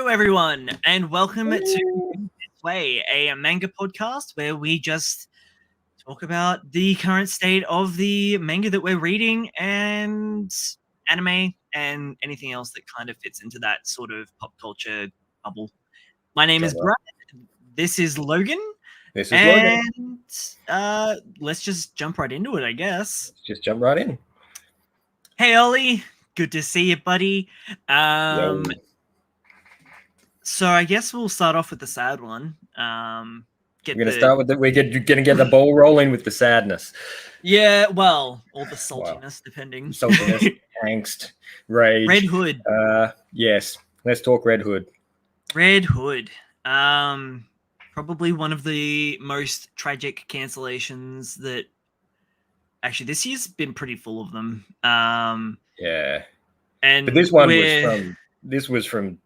Hello, everyone, and welcome to Play, a manga podcast where we just talk about the current state of the manga that we're reading and anime and anything else that kind of fits into that sort of pop culture bubble. My name is Brad. This is Logan. This is Logan. And let's just jump right into it, I guess. Let's just jump right in. Hey, Ollie. Good to see you, buddy. Yo. So I guess we'll start off with the sad one. We're going to start with we're going to get the ball rolling with the sadness. Yeah, well, or the saltiness, depending. Saltiness, angst, rage. Red Hood. Yes, let's talk Red Hood. Red Hood. Probably one of the most tragic cancellations that. Actually, this year's been pretty full of them. Yeah, and but this one was from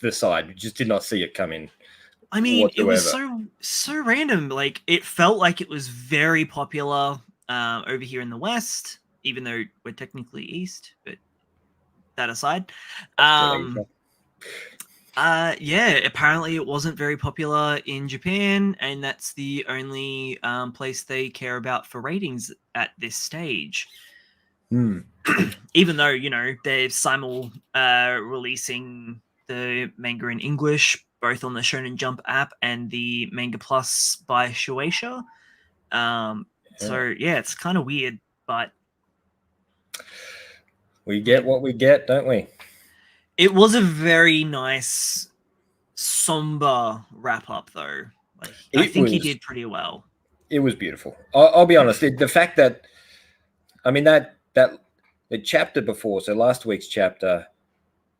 the side. We just did not see it come in. I mean, whatsoever. It was so random. Like, it felt like it was very popular over here in the West, even though we're technically East. But that aside, yeah, apparently it wasn't very popular in Japan, and that's the only place they care about for ratings at this stage. Even though, you know, they're releasing the manga in English, both on the Shonen Jump app and the Manga Plus by Shueisha. So, yeah, it's kind of weird, but... We get what we get, don't we? It was a very nice, somber wrap-up, though. Like, I think he did pretty well. It was beautiful. I'll be honest. The fact that... I mean, that the chapter before, so last week's chapter...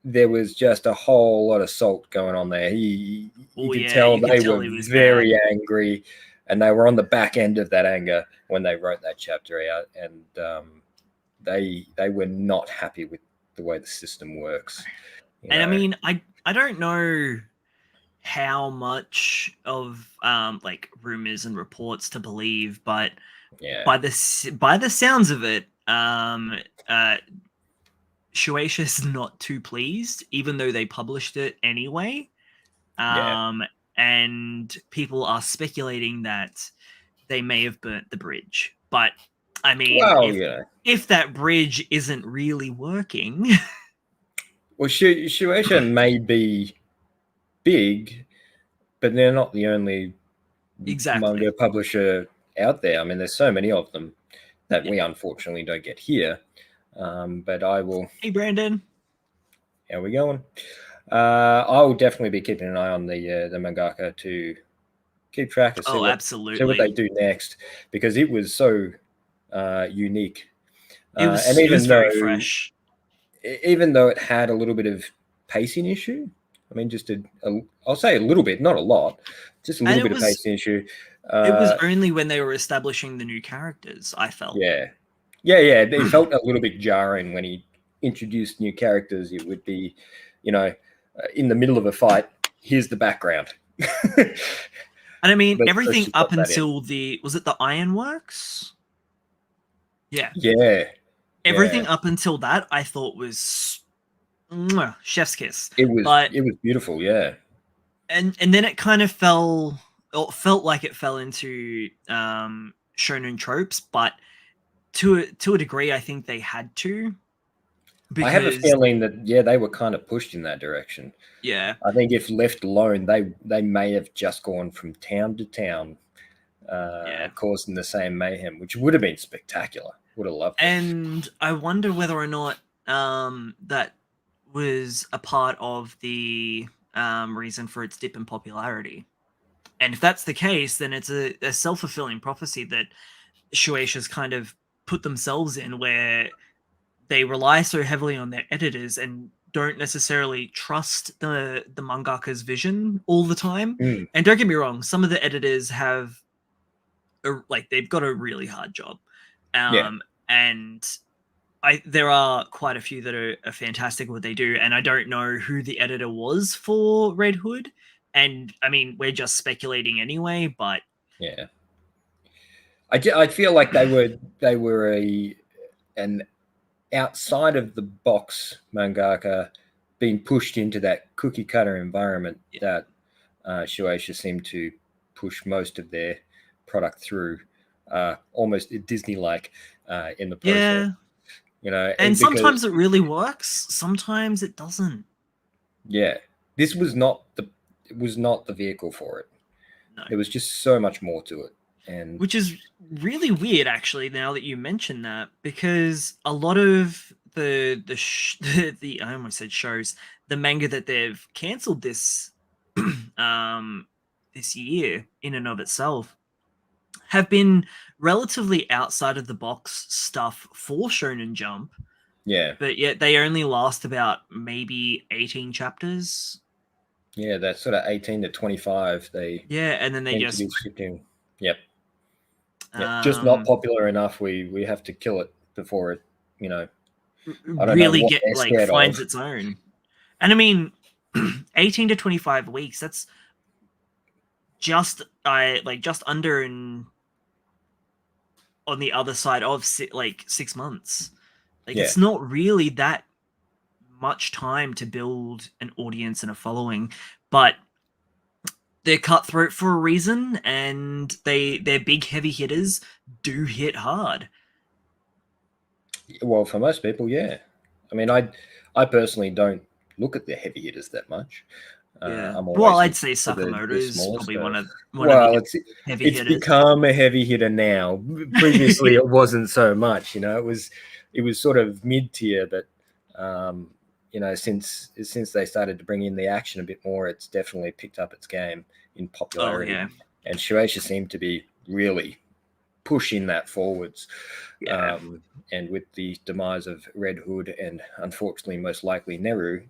There was just a whole lot of salt going on there. You could tell they were very angry, and they were on the back end of that anger when they wrote that chapter out, and they were not happy with the way the system works. I mean, I don't know how much of like rumors and reports to believe, but by the sounds of it, Shueisha's not too pleased, even though they published it anyway. And people are speculating that they may have burnt the bridge. But, I mean, if that bridge isn't really working... Well, Shueisha may be big, but they're not the only manga publisher out there. I mean, there's so many of them that we unfortunately don't get here. But I will... Hey, Brandon. How we going? I will definitely be keeping an eye on the mangaka to keep track of see what they do next, because it was so unique. It was very fresh. Even though it had a little bit of pacing issue, I mean, just I'll say a little bit, not a lot, just a little bit of pacing issue. It was only when they were establishing the new characters, I felt. Yeah. It felt a little bit jarring when he introduced new characters. It would be, you know, in the middle of a fight, here's the background. And I mean, everything up until was it the Ironworks? Yeah. Everything up until that, I thought was chef's kiss. It was beautiful, yeah. And then it kind of felt like it fell into shonen tropes, but to a degree, I think they had to. I have a feeling that they were kind of pushed in that direction. Yeah, I think if left alone, they may have just gone from town to town, causing the same mayhem, which would have been spectacular. Would have loved it. And I wonder whether or not that was a part of the reason for its dip in popularity. And if that's the case, then it's a self-fulfilling prophecy that Shueisha's kind of put themselves in, where they rely so heavily on their editors and don't necessarily trust the mangaka's vision all the time. And don't get me wrong, some of the editors have they've got a really hard job. And there are quite a few that are fantastic at what they do, and I don't know who the editor was for Red Hood. And I mean, we're just speculating anyway, but I feel like they were an outside of the box mangaka been pushed into that cookie cutter environment Yeah. that Shueisha seemed to push most of their product through, almost Disney-like in the process. Yeah. You know, And because sometimes it really works, sometimes it doesn't. yeah, this was not the vehicle for it. No. There was just so much more to it, and Which is really weird, actually, now that you mention that, because a lot of the I almost said shows, the manga that they've cancelled this this year in and of itself have been relatively outside of the box stuff for Shonen Jump, yeah, but yet they only last about maybe 18 chapters. yeah, that sort of 18 to 25, they Yeah, and then they seem to just be shifting. Yep, yep, just not um popular enough. We have to kill it before it. You know, I don't know really what get they're like scared finds of. its own. And I mean 18 to 25 weeks, that's just under and on the other side of like 6 months. Like Yeah, it's not really that much time to build an audience and a following, but they're cutthroat for a reason, and they're big heavy hitters, do hit hard. well, for most people, yeah. I mean, I personally don't look at the heavy hitters that much. Yeah. I'm Well, always I'd looking say for Sakamoto the is smaller probably stuff. one of Well, the heavy it's hitters. become a heavy hitter now. Previously, it wasn't so much. You know, it was sort of mid tier, but you know, since they started to bring in the action a bit more, it's definitely picked up its game in Oh popularity. yeah. And Shueisha seemed to be really pushing that forwards. Yeah. And with the demise of Red Hood and unfortunately, most likely Neru.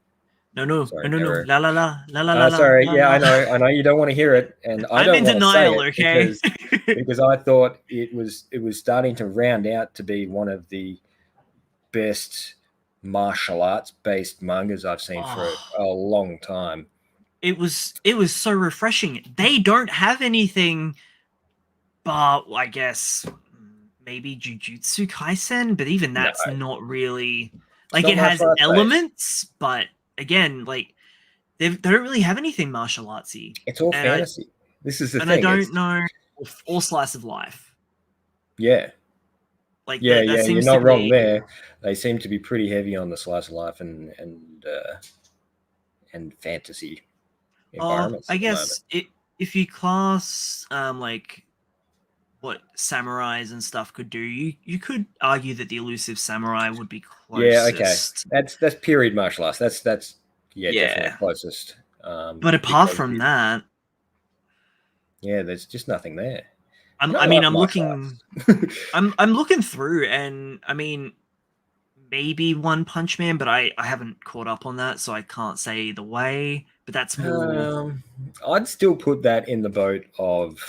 No, no, no, Sorry, no, no. Neru. La la la la la la la Sorry, la yeah, la. I know you don't want to hear it, and I I'm don't in want to say denial, it okay? because I thought it was starting to round out to be one of the best martial arts based mangas I've seen for Oh, a long time. it was so refreshing. They don't have anything but I guess maybe Jujutsu Kaisen, but even No, that's not really it's like not it has martial arts based. elements, but again, like they don't really have anything martial artsy. It's all And fantasy. This is the I thing. don't It's know if all slice of life. yeah, Like yeah, that yeah. You're seems to not wrong be there. They seem to be pretty heavy on the slice of life and fantasy environments I at the moment. guess if you class like what samurais and stuff could do, you could argue that the elusive samurai would be Yeah, okay. closest. That's period martial arts. That's yeah, definitely Yeah. closest. But apart Because from that, yeah, there's just nothing there. I'm And I I mean love I'm martial looking arts. I'm looking through, and I mean maybe One Punch Man, but I haven't caught up on that, so I can't say either way. But that's more um, I'd still put that in the boat of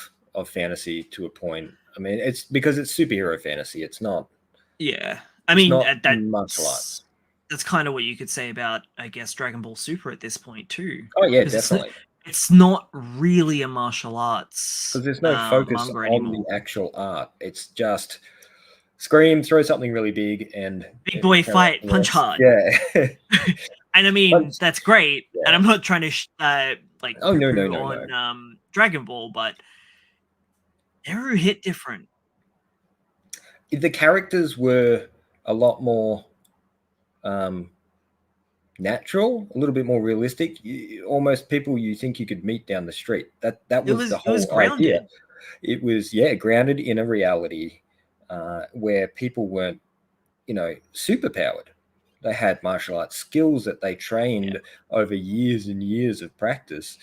fantasy to a point. I mean, it's because it's superhero fantasy. yeah. I It's mean not martial arts. that's kind of what you could say about I guess Dragon Ball Super at this point too, Oh yeah, because definitely. it's not really a martial arts Because there's no focus manga on the anymore. actual art. It's just scream, throw something really big, and Big boy carry on fight, the punch rest. hard. Yeah. And I mean Punch. that's great, and Yeah. I'm not trying to like Oh poo no, no, poo no, no. on Dragon Ball, but Eru hit different. The characters were a lot more um, natural, a little bit more realistic. Almost people you think you could meet down the street. That was the It was whole idea. grounded. It was grounded in a reality where people weren't, you know, superpowered. They had martial arts skills that they Yeah. trained over years and years of practice.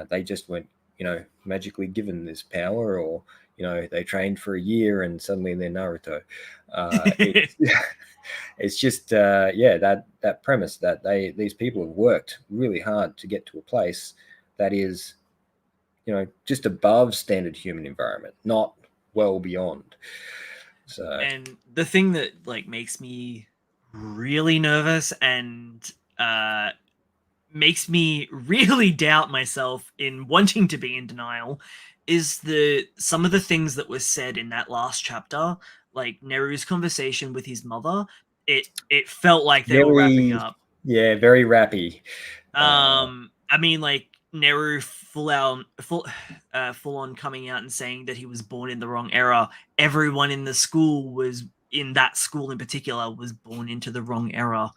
They just weren't, you know, magically given this power, or you know, they trained for a year and suddenly they're Naruto. It's it's just that premise that these people have worked really hard to get to a place that is, you know, just above standard human environment, not well beyond. So And the thing that like makes me really nervous and makes me really doubt myself in wanting to be in denial is the some of the things that were said in that last chapter, like Neru's conversation with his mother. It felt like they were wrapping very up. Yeah, very rappy. I mean, like Neru full on coming out and saying that he was born in the wrong era. Everyone in the school was in that school in particular was born into the wrong era.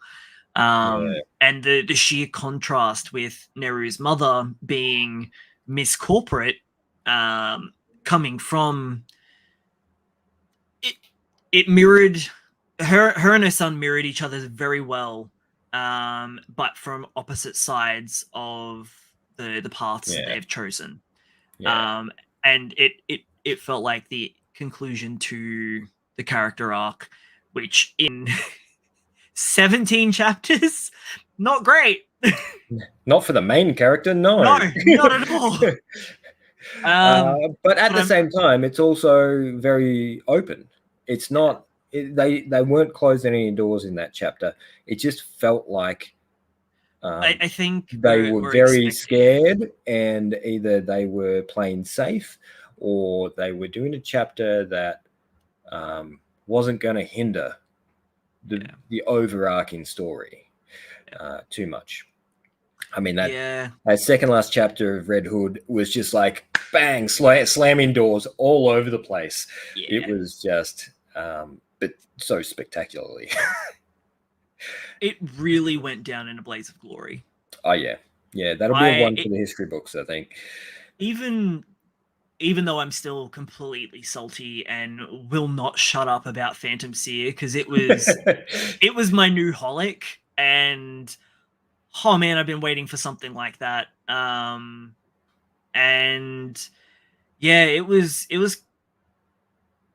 And the sheer contrast with Neru's mother being Miss Corporate, coming from it, it mirrored her and her son mirrored each other very well, but from opposite sides of the paths that they've chosen. And it felt like the conclusion to the character arc, which in 17 chapters, not great. Not for the main character, no. No, not at all. But at the same time, it's also very open. It's not. They weren't closing any doors in that chapter. It just felt like I think they were very scared, and either they were playing safe or they were doing a chapter that wasn't going to hinder the overarching story too much. I mean, that second last chapter of Red Hood was just like bang, slamming doors all over the place. It was just, but so spectacularly. It really went down in a blaze of glory. Oh yeah, that'll be a one for the history books, I think. Even though I'm still completely salty and will not shut up about Phantom Seer, because it was my new holic, and oh man, I've been waiting for something like that. And yeah,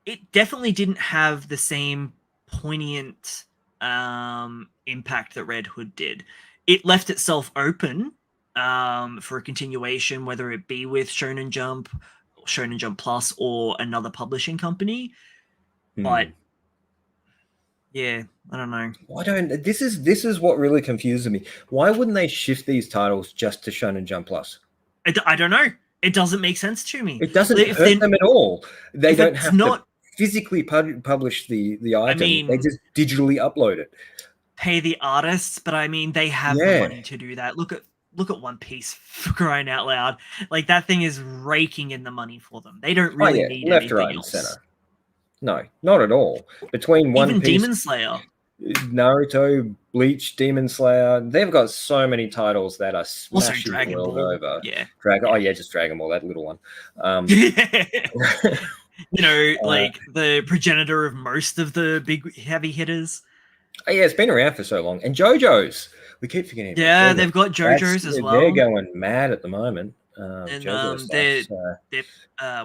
it definitely didn't have the same poignant impact that Red Hood did. It left itself open for a continuation, whether it be with Shonen Jump, Shonen Jump Plus, or another publishing company. But yeah, I don't know. This is what really confuses me. Why wouldn't they shift these titles just to Shonen Jump Plus? I don't know. It doesn't make sense to me. It doesn't hurt them at all. They don't have to physically publish the item. They just digitally upload it. Pay the artists, but I mean, they have the money to do that. Look at One Piece, for crying out loud. Like, that thing is raking in the money for them. They don't really need left, anything right, else. And center. No, not at all. Between One Piece, Demon Slayer, Naruto, Bleach, Demon Slayer, they've got so many titles that are smashing Dragon the world Ball. over. Yeah. Oh yeah, just Dragon Ball, that little one. You know, like the progenitor of most of the big heavy hitters. Oh, yeah, it's been around for so long. And JoJo's. We keep forgetting. Yeah, they've got JoJo's as well. They're going mad at the moment. And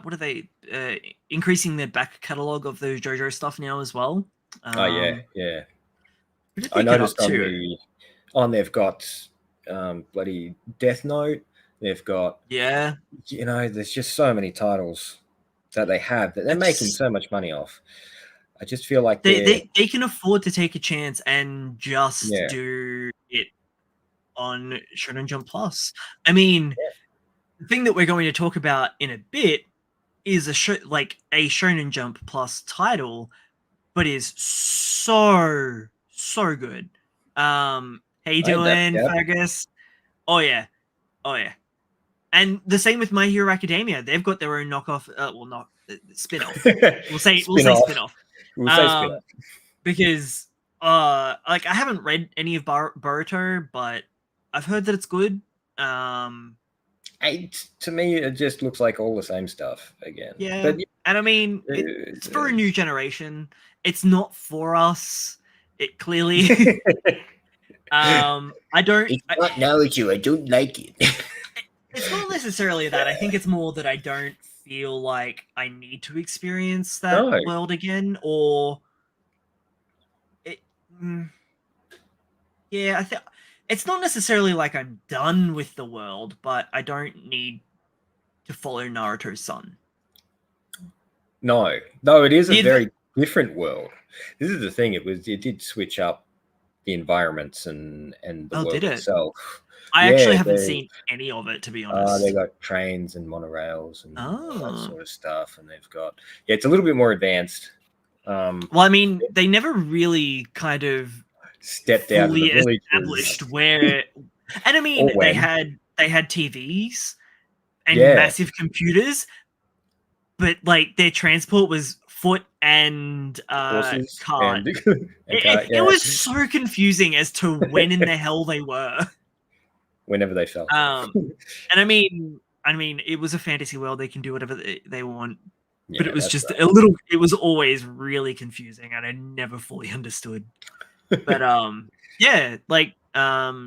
what are they increasing their back catalog of the JoJo stuff now as well? Yeah. I noticed they've got bloody Death Note. They've got there's just so many titles that they have that they're making so much money off. I just feel like they can afford to take a chance and just do it on Shonen Jump Plus. I mean, the thing that we're going to talk about in a bit is a Shonen Jump Plus title, but is so good. How you doing, Fergus? Oh yeah. And the same with My Hero Academia. They've got their own knockoff. Spin-off. We'll say spin-off. Because I haven't read any of Boruto, but I've heard that it's good. To me, it just looks like all the same stuff again. Yeah, but, and I mean, it's for a new generation. It's not for us. It clearly. I don't. It's not Naruto. I don't like it. It's not necessarily that. I think it's more that I don't feel like I need to experience that world again, or it. I think it's not necessarily like I'm done with the world, but I don't need to follow Naruto's son. No, it is a very different world. This is the thing. It did switch up the environments and the world itself. I actually haven't seen any of it, to be honest. They got trains and monorails and that sort of stuff, and they've got it's a little bit more advanced. Well, I mean, they never really kind of stepped out of the fully villages. established where, and I mean, Or when. they had TVs and Yeah. massive computers, but like their transport was foot and Horses cart. and, and cart, yeah. It was so confusing as to when in the hell they were. Whenever they felt. And I mean, it was a fantasy world; they can do whatever they want. Yeah, But it was that's just right. a little. It was always really confusing, and I never fully understood. But yeah, like I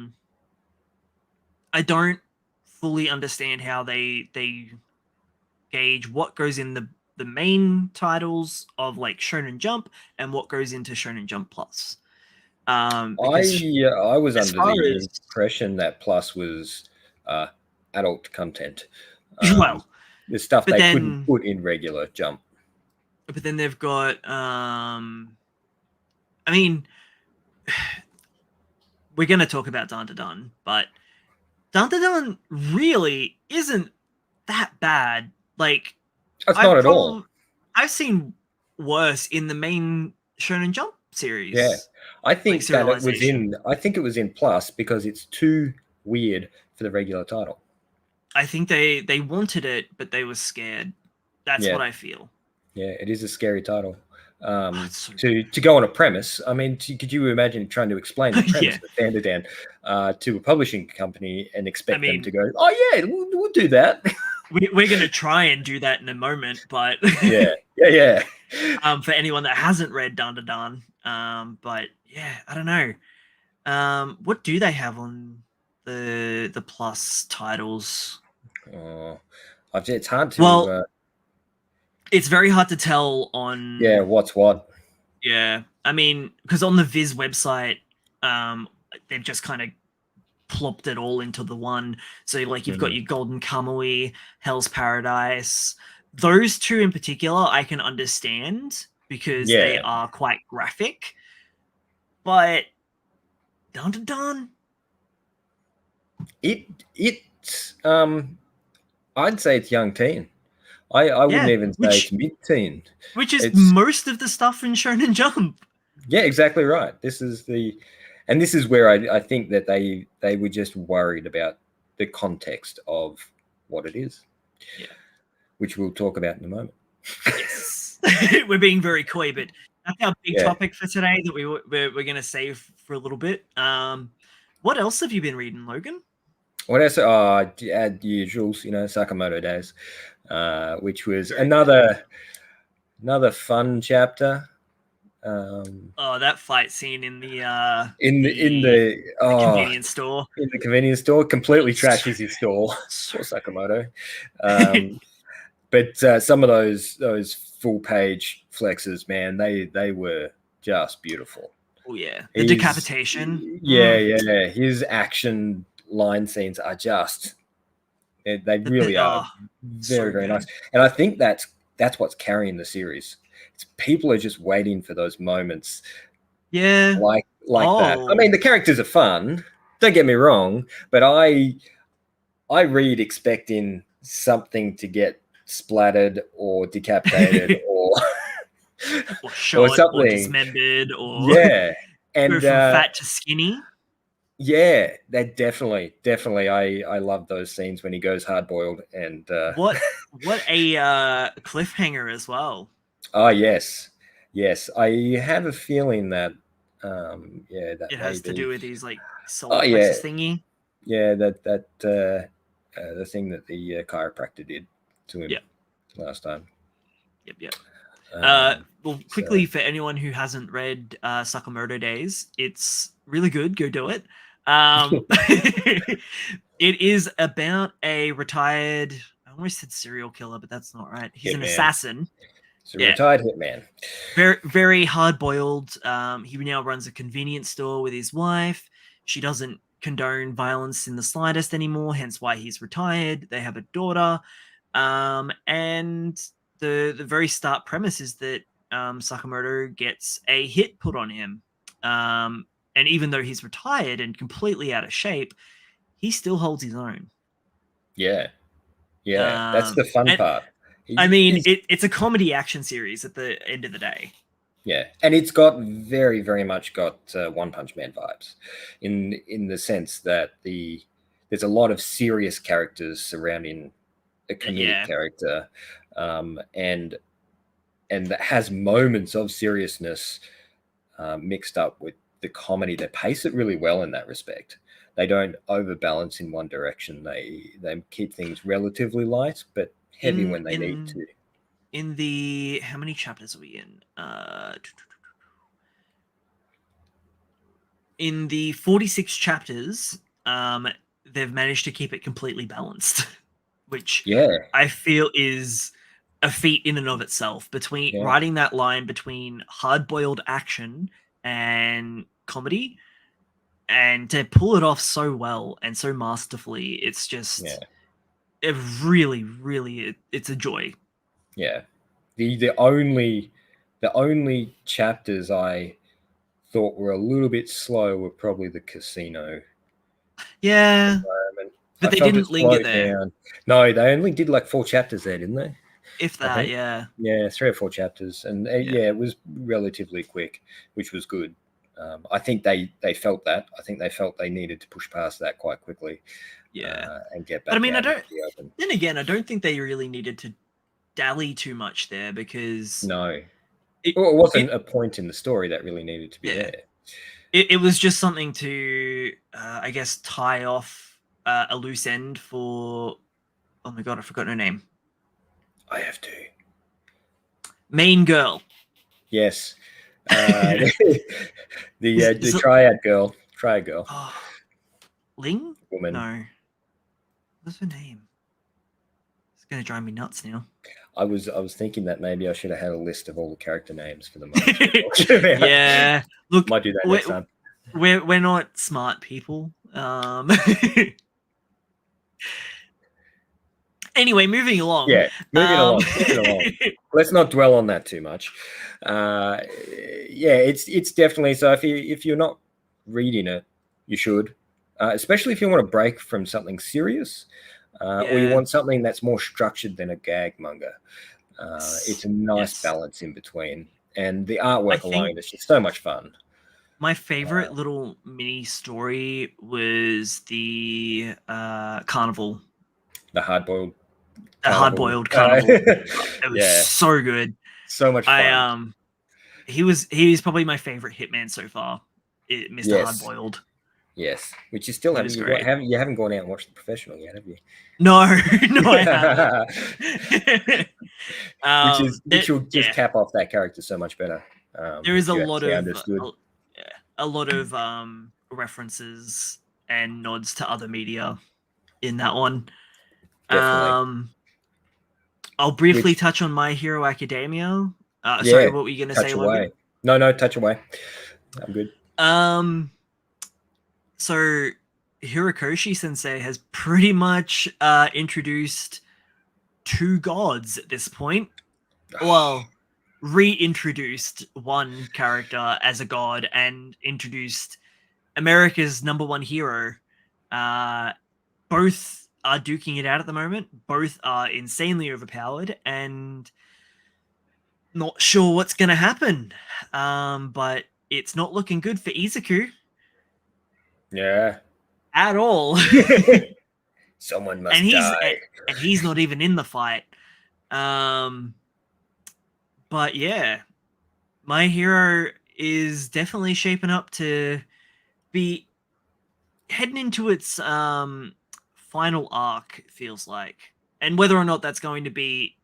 don't fully understand how they gauge what goes in the main titles of like Shonen Jump and what goes into Shonen Jump Plus. Because I was as under far the as impression that Plus was adult content. well, The stuff but they couldn't then put in regular Jump. they've got I mean, we're gonna talk about Dan to Dan, but Dan to Dan really isn't that bad. Like That's not at all. I've seen worse in the main Shonen Jump series. Yeah, I think like that it was serialization. I think it was in Plus because it's too weird for the regular title. I think they wanted it, but they were scared. That's Yeah. what I feel. Yeah, it is a scary title. So to go on a premise, I mean, could you imagine trying to explain the premise of Dan to Dan to a publishing company and expect them to go, "Oh yeah, we'll do that." We're gonna try and do that in a moment, but yeah. For anyone that hasn't read Dan to Dan, but yeah, I don't know. What do they have on the Plus titles? It's hard to. Well, it's very hard to tell on. Yeah, what's what? Yeah, I mean, because on the Viz website, they've just kind of plopped it all into the one. So like you've got your Golden Kamui, Hell's Paradise. Those two in particular, I can understand because they are quite graphic. But Dan to Dan, it's I'd say it's young teen. I wouldn't even say it's mid-teen. Which is most of the stuff in Shonen Jump. Yeah, exactly right. This is where I think that they were just worried about the context of what it is. Yeah. Which we'll talk about in a moment. Yes. We're being very coy, but that's our big topic for today that we're going to save for a little bit. What else have you been reading, Logan? What else? Add usuals, Sakamoto Days, which was another fun chapter. That fight scene in the convenience store. In the convenience store, completely trashes his store. Poor Sakamoto. But some of those full page flexes, man, they were just beautiful. Oh yeah, the decapitation. Yeah. His action line scenes are just they really are very, very nice. And I think that's what's carrying the series. People are just waiting for those moments. Yeah. Like that. I mean, the characters are fun. Don't get me wrong, but I read expecting something to get splattered or decapitated or shot or something, or dismembered, or and go from fat to skinny. Yeah, that definitely. I love those scenes when he goes hard boiled and what a cliffhanger as well. Oh yes. I have a feeling that that it has to do with his like soul plexus thingy. Yeah, that the thing that the chiropractor did to him last time. Yep. Well, quickly for anyone who hasn't read Sakamoto Days, it's really good. Go do it. It is about a retired, I almost said serial killer, but that's not right. He's an assassin. He's a retired hitman. Very, very hard-boiled. He now runs a convenience store with his wife. She doesn't condone violence in the slightest anymore, hence why he's retired. They have a daughter. And the very start premise is that Sakamoto gets a hit put on him. And even though he's retired and completely out of shape, he still holds his own. Yeah. That's the fun part. I mean, it's a comedy action series at the end of the day. Yeah, and it's got very, very much got One Punch Man vibes, in the sense that there's a lot of serious characters surrounding a comedic Yeah. character, and that has moments of seriousness mixed up with the comedy. They pace it really well in that respect. They don't overbalance in one direction. They keep things relatively light, but heavy In when they need in to. in the how many chapters are we in? In the 46 chapters, they've managed to keep it completely balanced, which Yeah, I feel is a feat in and of itself. Between yeah, writing that line between hard-boiled action and comedy, and to pull it off so well and so masterfully, it's yeah, just it really, really, it's a joy. yeah. The only chapters I thought were a little bit slow were probably the casino Yeah, environment. but I they felt it didn't linger slowed there. down. No, they only did like 4 chapters there, didn't they? If I that, think. yeah, Yeah, 3 or 4 chapters, and yeah, yeah, it was relatively quick, which was good. I think they felt that. I think they felt they needed to push past that quite quickly yeah. and get But I back mean, I out into don't. the open. Then again, I don't think they really needed to dally too much there because No, it, well, it it, wasn't a point in the story that really needed to be yeah, there. it was just something to, I guess, tie off a loose end for. Oh my god, I forgot her name. I have to. Main girl. Yes, is, the is it? triad girl, Oh, Ling? woman. No. What's her name? It's gonna drive me nuts now. I was thinking that maybe I should have had a list of all the character names for the months we're talking about. Yeah. Look, Might do that next time. we're not smart people. Anyway, moving along. Yeah, moving along. Moving along. Let's not dwell on that too much. Yeah, it's definitely so. If you're not reading it, you should, especially if you want to break from something serious, or you Yeah. want something that's more structured than a gag manga. It's a nice Yes. balance in between, and the I artwork think alone is just so much fun. my favorite little mini story was the carnival, The hard hard carnival, boiled carnival. It was yeah, so good. so much I fun. he's probably my favorite hitman so far. Mr. Yes, Hardboiled. yes. Which you still He haven't was great. you haven't gone out and watched the professional yet, have you? No, no, I haven't. Which will just Yeah, cap off that character so much better. there is If a you lot actually of understood. yeah, a lot of references and nods to other media in that one. Definitely. I'll briefly Which, touch on My Hero Academia. Sorry, yeah, what were you going to touch say, Logan? away. No, touch away. I'm good. So Hirokoshi Sensei has pretty much introduced two gods at this point. Well, reintroduced one character as a god and introduced America's number one hero. Both are duking it out at the moment. Both are insanely overpowered and not sure what's going to happen. But it's not looking good for Izuku Yeah. at all. Someone must and die. he's not even in the fight. But yeah, My Hero is definitely shaping up to be heading into its final arc, it feels like. And whether or not that's going to be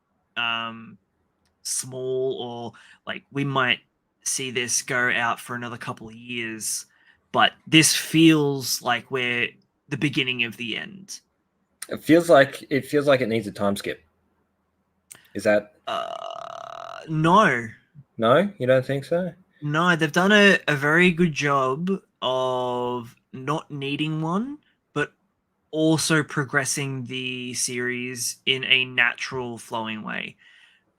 small or like we might see this go out for another couple of years, but this feels like we're the beginning of the end. It feels like it needs a time skip. Is that No. no? You don't think so? No, they've done a very good job of not needing one, but also progressing the series in a natural, flowing way.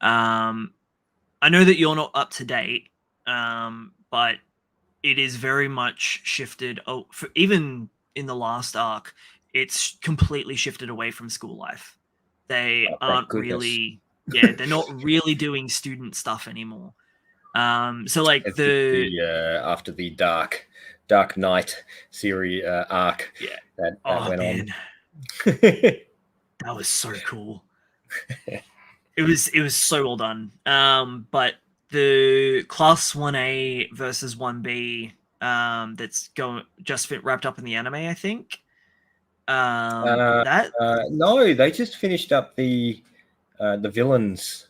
I know that you're not up to date, but it is very much shifted. Oh, even in the last arc, it's completely shifted away from school life. They Oh, thank aren't goodness. really, yeah, they're not really doing student stuff anymore. So like It's after the Dark Knight series arc yeah. that Oh went man, on. that was so cool. It was so well done. But the class 1A versus 1B that's going just wrapped up in the anime, I think. Uh, That no, they just finished up the villains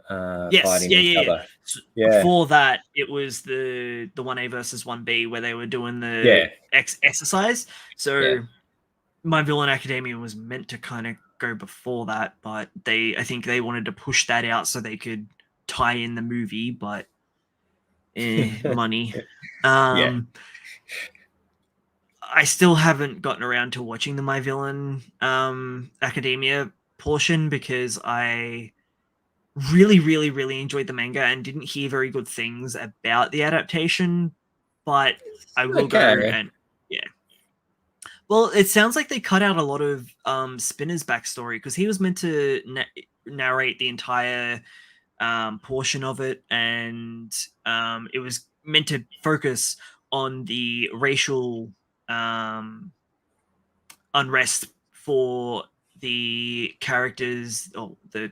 yes, fighting yeah, each yeah, yeah. other. So Yeah, before that, it was the 1A versus 1B where they were doing the yeah, exercise. yeah. So My Villain Academia was meant to kind of go before that, but I think they wanted to push that out so they could tie in the movie, but money. Yeah. Um, I still haven't gotten around to watching the My Villain Academia portion because I really enjoyed the manga and didn't hear very good things about the adaptation, but I will go Okay. and yeah. Well, it sounds like they cut out a lot of Spinner's backstory because he was meant to narrate the entire portion of it, and it was meant to focus on the racial um, unrest for the characters or the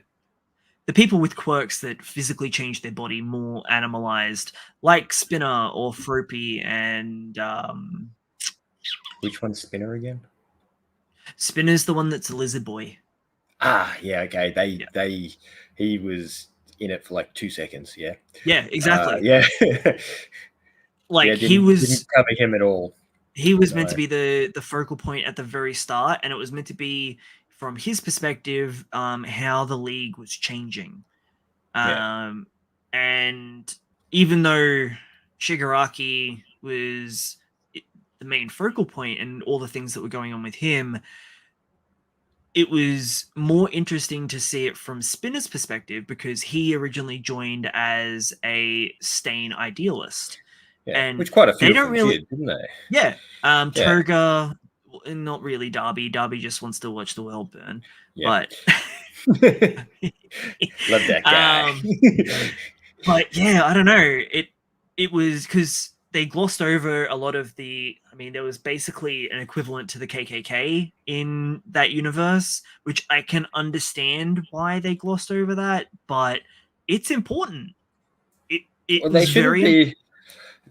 people with quirks that physically change their body more animalized, like Spinner or Froopy and Which one's Spinner again? Spinner's the one that's a lizard boy. Ah, yeah. Okay. Yeah, He was in it for like 2 seconds. Yeah. yeah, exactly. Yeah. Yeah. Like Didn't cover him at all. he was meant to No. be the focal point at the very start, and it was meant to be from his perspective how the league was changing. Yeah. Um, and even though Shigaraki was the main focal point and all the things that were going on with him, it was more interesting to see it from Spinner's perspective because he originally joined as a Stain idealist. Yeah. And Which quite a they few of don't them really, did, didn't they? yeah. Yeah. Toga, not really Darby. Darby just wants to watch the world burn. Yeah. But, Love that guy. um, but yeah, I don't know. It was because they glossed over a lot of the. I mean, there was basically an equivalent to the KKK in that universe, which I can understand why they glossed over that, but it's important. It Well, they was shouldn't very be.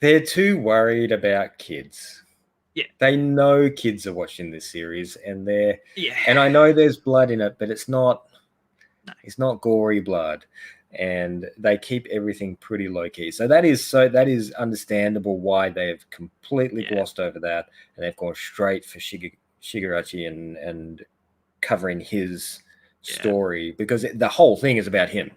They're too worried about kids. yeah They know kids are watching this series, yeah and I know there's blood in it, but it's not. no, It's not gory blood, and they keep everything pretty low key. So that is understandable why they have completely yeah glossed over that, and they've gone straight for Shigaraki and covering his yeah story because the whole thing is about him.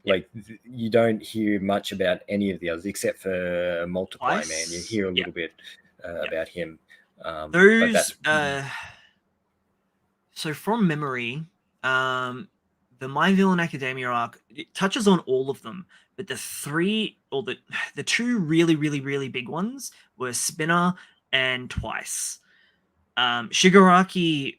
yeah Like you don't hear much about any of the others except for Multiply Man. You twice hear a yeah little bit yeah about him, but those that's so from memory, the My Villain Academia arc it touches on all of them, but the three or the two really big ones were Spinner and Twice. Shigaraki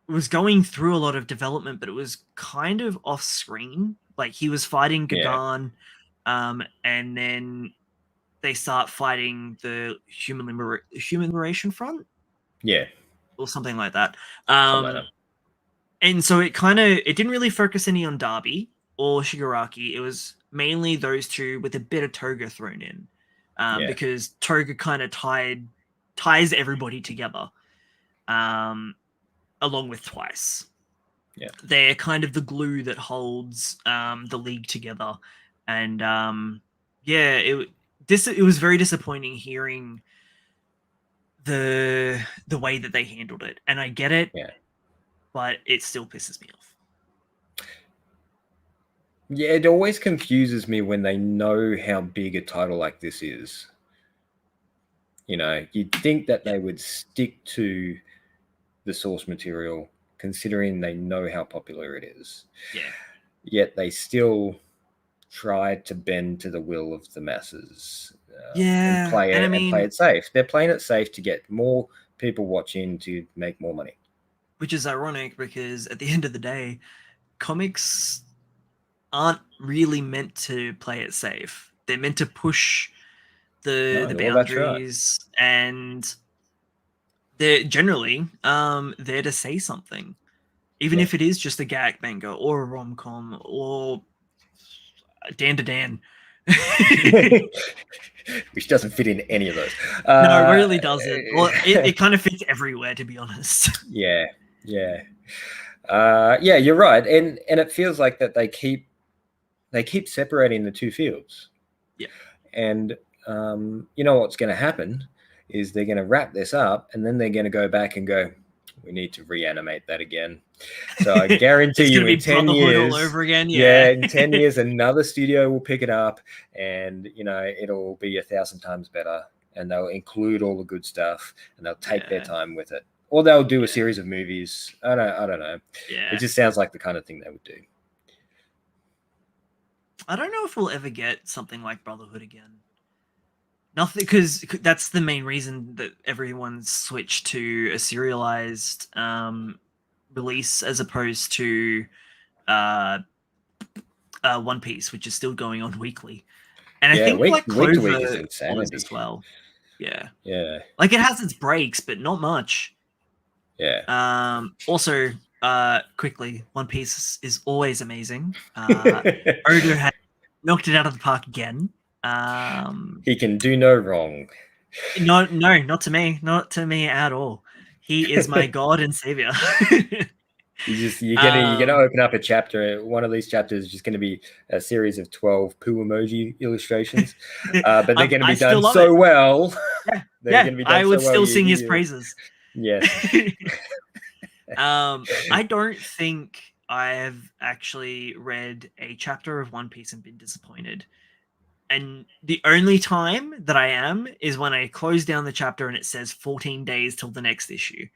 was going through a lot of development, but it was kind of off screen. Like he was fighting yeah, Gagan, and then they start fighting the Human Liberation Front yeah, or something like that. something like that. And so it didn't really focus any on Darby or Shigaraki. It was mainly those two with a bit of Toga thrown in, Yeah, because Toga kind of ties everybody together, um, along with Twice. yeah. They're kind of the glue that holds the league together, and yeah, it was very disappointing hearing the way that they handled it, and I get it, Yeah. but it still pisses me off. Yeah, it always confuses me when they know how big a title like this is. You'd think that Yeah, they would stick to the source material, considering they know how popular it is. yeah. Yet they still try to bend to the will of the masses and Yeah, play and I it and play mean, it safe. They're playing it safe to get more people watching to make more money. which is ironic because at the end of the day, comics aren't really meant to play it safe. They're meant to push the well, that's right. boundaries, and they're generally there to say something, even if it is just a gag manga or a rom-com or Dan to Dan. Which doesn't fit in any of those. No, it really doesn't. Well, it kind of fits everywhere, to be honest. Yeah, yeah, yeah. You're right, and it feels like that they keep separating the two fields. Yeah, and you know what's going to happen is they're going to wrap this up, and then they're going to go back and go, we need to reanimate that again. So I guarantee you, in 10 years, all over again. Yeah, in 10 years, another studio will pick it up, and it'll be 1,000 times better, and they'll include all the good stuff, and they'll take their time with it, or they'll do a series of movies. I don't know. Yeah, it just sounds like the kind of thing they would do. I don't know if we'll ever get something like Brotherhood again. Nothing, because that's the main reason that everyone's switched to a serialized release as opposed to One Piece, which is still going on weekly. And I think like Clover week is insanity as well. Yeah, yeah. Like it has its breaks, but not much. Yeah. Also, quickly, One Piece is always amazing. Oda has knocked it out of the park again. He can do no wrong. No, not to me at all. He is my god and savior. You're gonna open up a chapter. One of these chapters is just gonna be a series of 12 poo emoji illustrations, but they're gonna be done so well. Yeah, I would still sing his praises. Yes. I don't think I have actually read a chapter of One Piece and been disappointed. And the only time that I am is when I close down the chapter and it says 14 days till the next issue.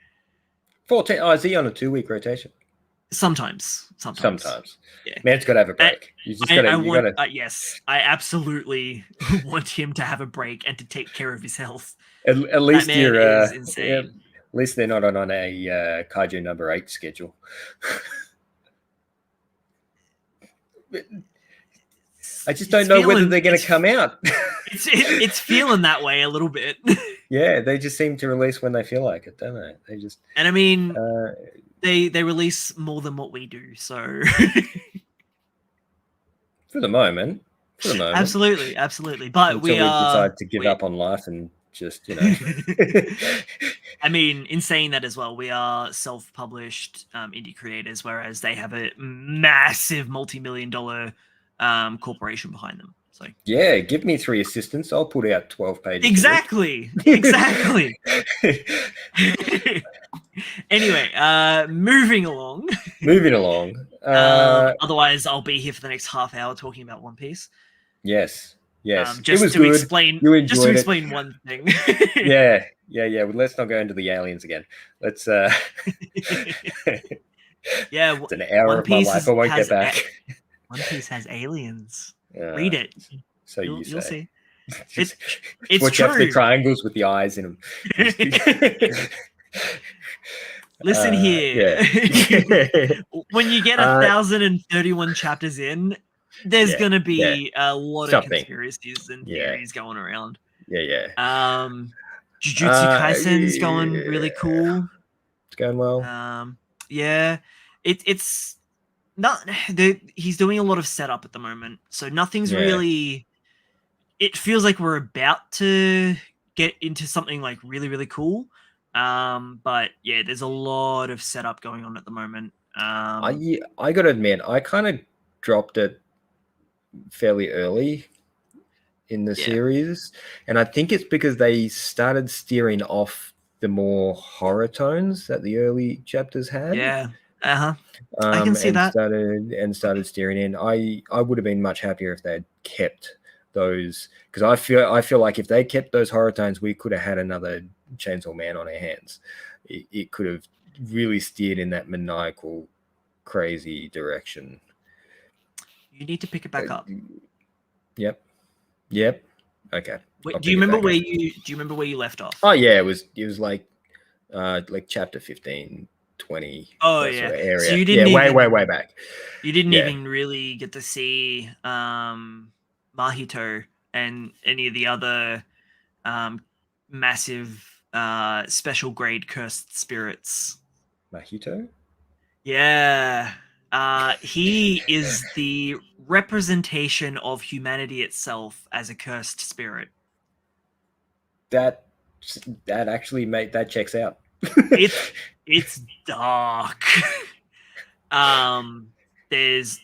14? Oh, is he on a 2-week rotation? Sometimes. Yeah. Man's got to have a break. Yes, I absolutely want him to have a break and to take care of his health. At least is insane. Yeah, at least they're not on a Kaiju number 8 schedule. I just don't know whether they're going to come out. It's feeling that way a little bit. Yeah, they just seem to release when they feel like it, don't they? They just, and I mean, they release more than what we do, so for the moment. Absolutely. But until we decide to give up on life and just, I mean, in saying that as well, we are self-published indie creators, whereas they have a massive multi-million-dollar corporation behind them. So yeah, give me 3 assistants. I'll put out 12 pages. Exactly. Anyway, moving along. Otherwise, I'll be here for the next half hour talking about One Piece. Yes. Just it was to good. explain. You enjoyed just to explain one thing. Yeah. Well, let's not go into the aliens again. Let's. Yeah, it's an hour of my life I won't get back. One Piece has aliens. Read it. So you'll see. It's watch true. Out the triangles with the eyes in them. Listen here. Yeah. When you get 1,031 chapters in, there's going to be a lot of conspiracies and theories going around. Yeah. Jujutsu Kaisen's going really cool. It's going well. Yeah. It's not. He's doing a lot of setup at the moment, so nothing's really. It feels like we're about to get into something like really, really cool. But yeah, there's a lot of setup going on at the moment. I got to admit, I kind of dropped it fairly early in the series, and I think it's because they started steering off the more horror tones that the early chapters had. Yeah. I can see that. Started steering in. I would have been much happier if they had kept those, because I feel like if they kept those horror tones, we could have had another Chainsaw Man on our hands. It could have really steered in that maniacal, crazy direction. You need to pick it back up. Yep. Okay. Wait, do you remember where you left off? Oh yeah, it was like chapter 15, 20. Oh yeah. Sort of area. So you didn't way back. You didn't Yeah. even really get to see Mahito and any of the other massive special grade cursed spirits. Mahito? Yeah. He is the representation of humanity itself as a cursed spirit. That actually made that checks out. It's dark. There's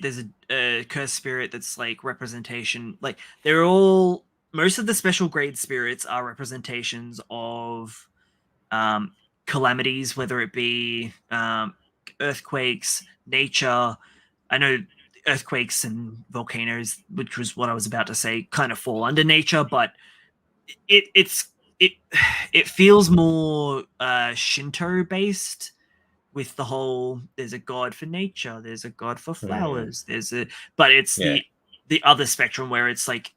a cursed spirit that's like representation. Like they're all most of the special grade spirits are representations of calamities, whether it be earthquakes, nature. I know earthquakes and volcanoes, which was what I was about to say, kind of fall under nature, but it's it it feels more Shinto based with the whole there's a god for nature, there's a god for flowers, but it's Yeah. the other spectrum where it's like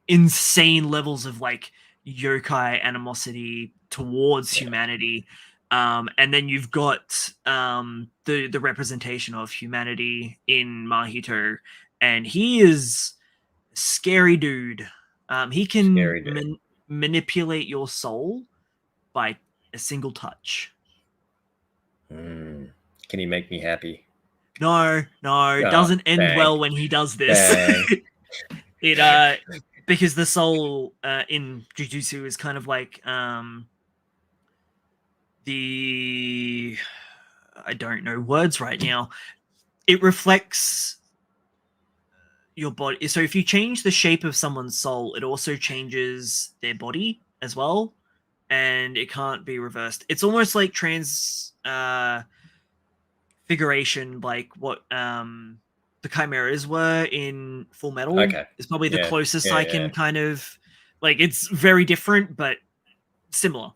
insane levels of like yokai animosity towards humanity. And then you've got the representation of humanity in Mahito, and he is a scary dude. He can Scary dude. manipulate your soul by a single touch. Can he make me happy? No, it doesn't end dang. well when he does this. It because the soul in Jujutsu is kind of like the I don't know words right now. It reflects your body. So if you change the shape of someone's soul, it also changes their body as well, and it can't be reversed. It's almost like transfiguration, like what the chimeras were in Full Metal. Okay. Is probably the closest Yeah, I can kind of like. It's very different, but similar.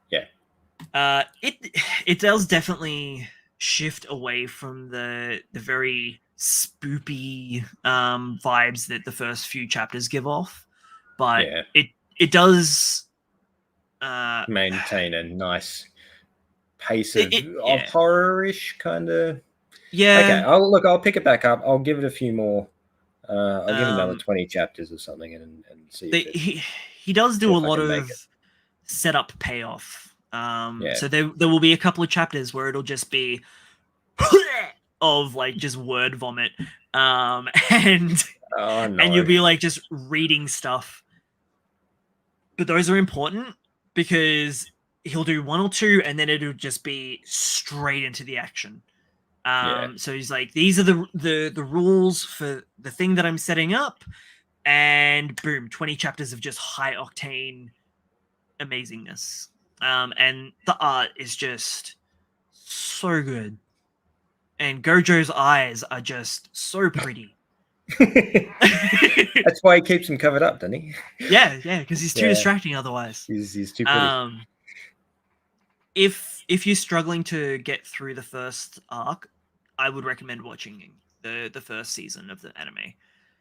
Yeah. It does definitely shift away from the very spoopy vibes that the first few chapters give off, but Yeah. it does maintain a nice pace of yeah. horror-ish kind of. Yeah. Okay, I'll pick it back up. I'll give it a few more. I'll give it another 20 chapters or something and see if he does do a if I lot can make of it. setup payoff. Yeah. So there will be a couple of chapters where it'll just be of like just word vomit. And Oh no. and you'll be like just reading stuff. But those are important because he'll do one or two and then it'll just be straight into the action. So he's like, these are the rules for the thing that I'm setting up, and boom, 20 chapters of just high octane amazingness. And the art is just so good. And Gojo's eyes are just so pretty. That's why he keeps him covered up, doesn't he? Yeah, because he's too distracting otherwise. He's too pretty. If you're struggling to get through the first arc, I would recommend watching the first season of the anime.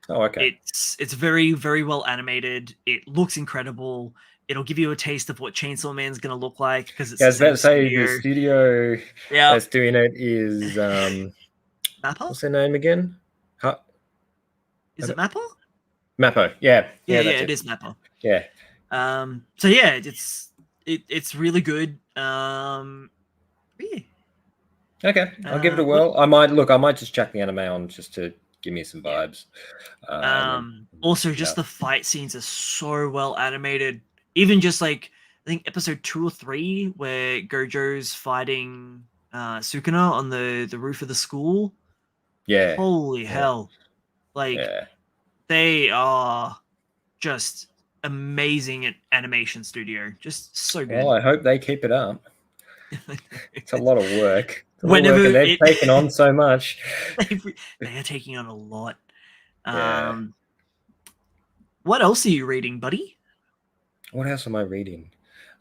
Oh, okay. It's very, very well animated. It looks incredible. It'll give you a taste of what Chainsaw Man's gonna look like because it's I was about to say the studio that's doing it is Mappa? what's their name again? Is it Mappa? Mappo, yeah, it is Mappa. Yeah. So yeah, it's really good. Yeah. Okay, I'll give it a whirl. I might just chuck the anime on just to give me some vibes. Also, just the fight scenes are so well animated. Even just like I think episode 2 or 3, where Gojo's fighting Sukuna on the roof of the school. Yeah. Holy hell! Like they are just amazing animation studio. Just so good. Well, I hope they keep it up. It's a lot of work. Whenever they've taken on so much. They are taking on a lot. What else are you reading, buddy? What else am I reading?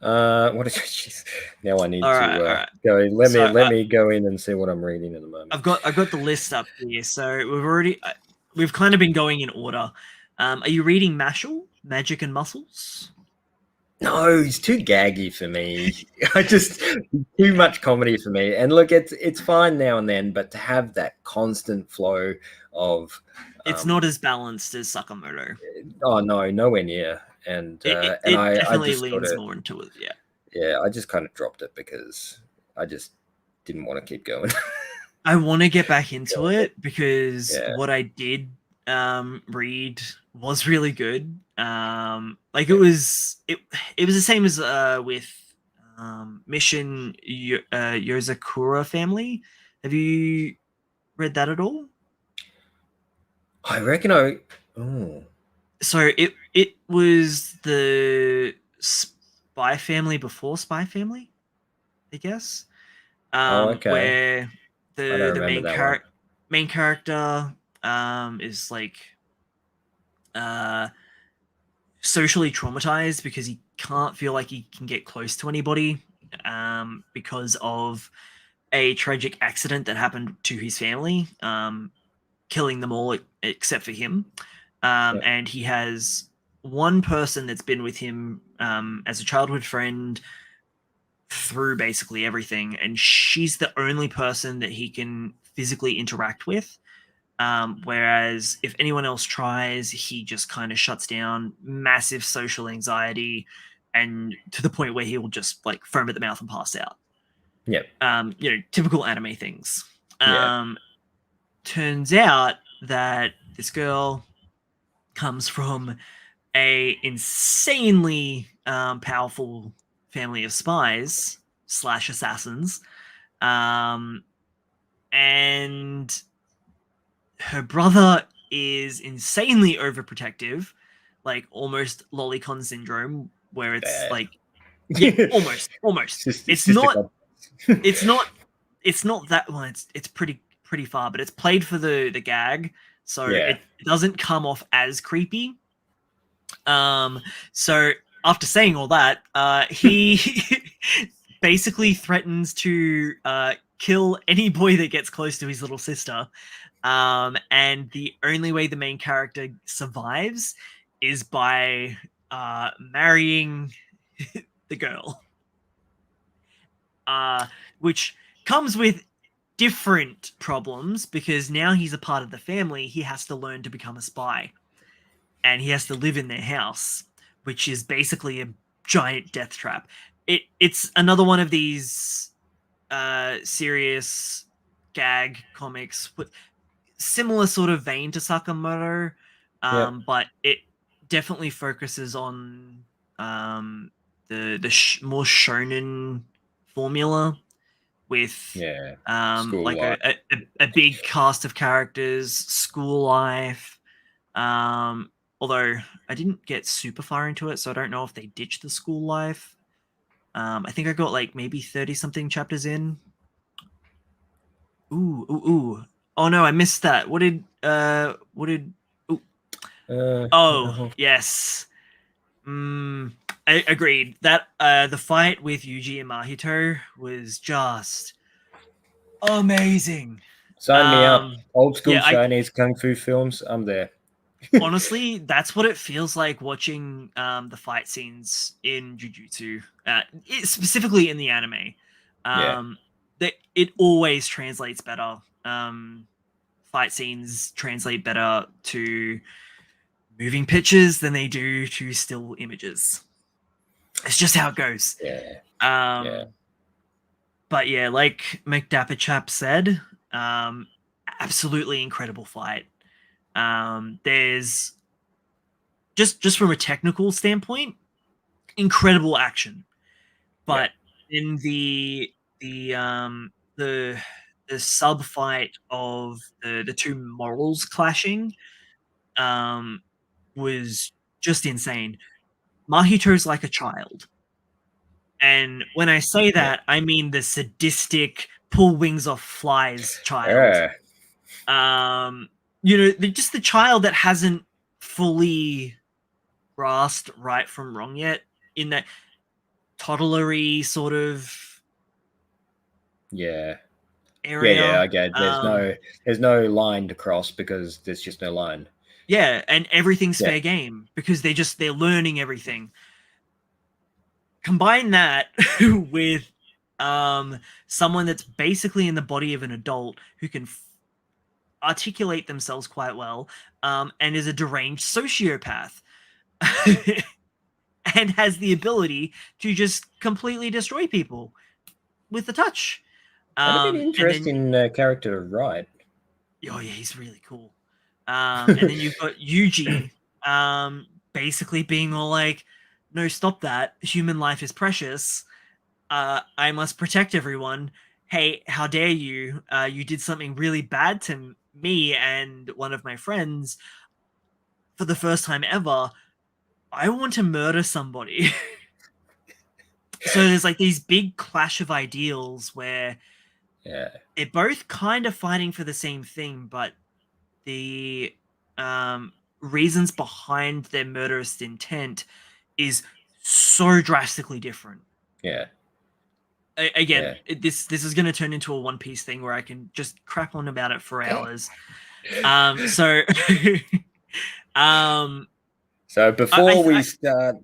What is it? Now I need to go. Let me go in and see what I'm reading at the moment. I've got the list up here. So we've kind of been going in order. Are you reading Mashal, Magic and Muscles? No, he's too gaggy for me. I just too much comedy for me. And look, it's fine now and then, but to have that constant flow of, It's not as balanced as Sakamoto. oh no, nowhere near. And and It I definitely just sort leans of, more into it. Yeah. yeah, I just kind of dropped it because I just didn't want to keep going. I want to get back into it because Yeah, what I did read was really good. Like yeah. it was the same as with Mission Yozakura Family. Have you read that at all? I reckon I. Oh, So it was the Spy Family before Spy Family, I guess. oh, okay. Where I don't the remember that one. main character is like uh socially traumatized because he can't feel like he can get close to anybody because of a tragic accident that happened to his family, killing them all except for him. Yeah, And he has one person that's been with him as a childhood friend through basically everything, and she's the only person that he can physically interact with. Whereas if anyone else tries, he just kind of shuts down, massive social anxiety, and to the point where he will just like foam at the mouth and pass out. yeah, Typical anime things. yeah, Um, Turns out that this girl comes from a insanely powerful family of spies slash assassins, um, and her brother is insanely overprotective, like almost lolicon syndrome, where it's bad. like, yeah, almost. It's just a It's not, it's not that well. It's pretty far, but it's played for the gag, so yeah. it doesn't come off as creepy. So after saying all that, he basically threatens to kill any boy that gets close to his little sister. And the only way the main character survives is by marrying the girl, uh, which comes with different problems because now he's a part of the family. He has to learn to become a spy, and he has to live in their house, which is basically a giant death trap. It's another one of these serious gag comics with similar sort of vein to Sakamoto, Yep. but it definitely focuses on the more shonen formula with Yeah. School like life. a big cast of characters, school life. Although I didn't get super far into it, so I don't know if they ditched the school life. I think I got like maybe 30 something chapters in. Ooh. Oh no, I missed that. What did ooh. Oh, No. yes. I agreed. That the fight with Yuji and Mahito was just amazing. Sign me up. Old school Yeah, I Chinese kung fu films. I'm there. honestly, that's what it feels like watching the fight scenes in Jujutsu, specifically in the anime. Yeah. That it always translates better. Fight scenes translate better to moving pictures than they do to still images. It's just how it goes. Yeah. Yeah. Um, but yeah, like McDapperchap said, um, absolutely incredible fight. There's just from a technical standpoint, incredible action. Yeah. But in the the sub fight of the two morals clashing um was just insane. Mahito's like a child. And when I say Yeah. that, I mean the sadistic pull wings off flies child. Yeah. Um, just the child that hasn't fully grasped right from wrong yet in that toddlery sort of Yeah. Yeah. area. I get it. There's no line to cross because there's just no line. Yeah, and everything's Yeah. fair game because they're learning everything. combine that with someone that's basically in the body of an adult who can articulate themselves quite well, and is a deranged sociopath. And has the ability to just completely destroy people with a touch. That'd be an And then, interesting character to write. oh yeah, he's really cool. And then you've got Yuji, basically being all like, "No, stop that! Human life is precious. I must protect everyone. Hey, how dare you? You did something really bad to me and one of my friends for the first time ever. I want to murder somebody." So there's like these big clash of ideals where Yeah, they're both kind of fighting for the same thing, but the reasons behind their murderous intent is so drastically different. yeah, Again, yeah. this is going to turn into a One Piece thing where I can just crap on about it for Eh. hours. So um, So before we I start,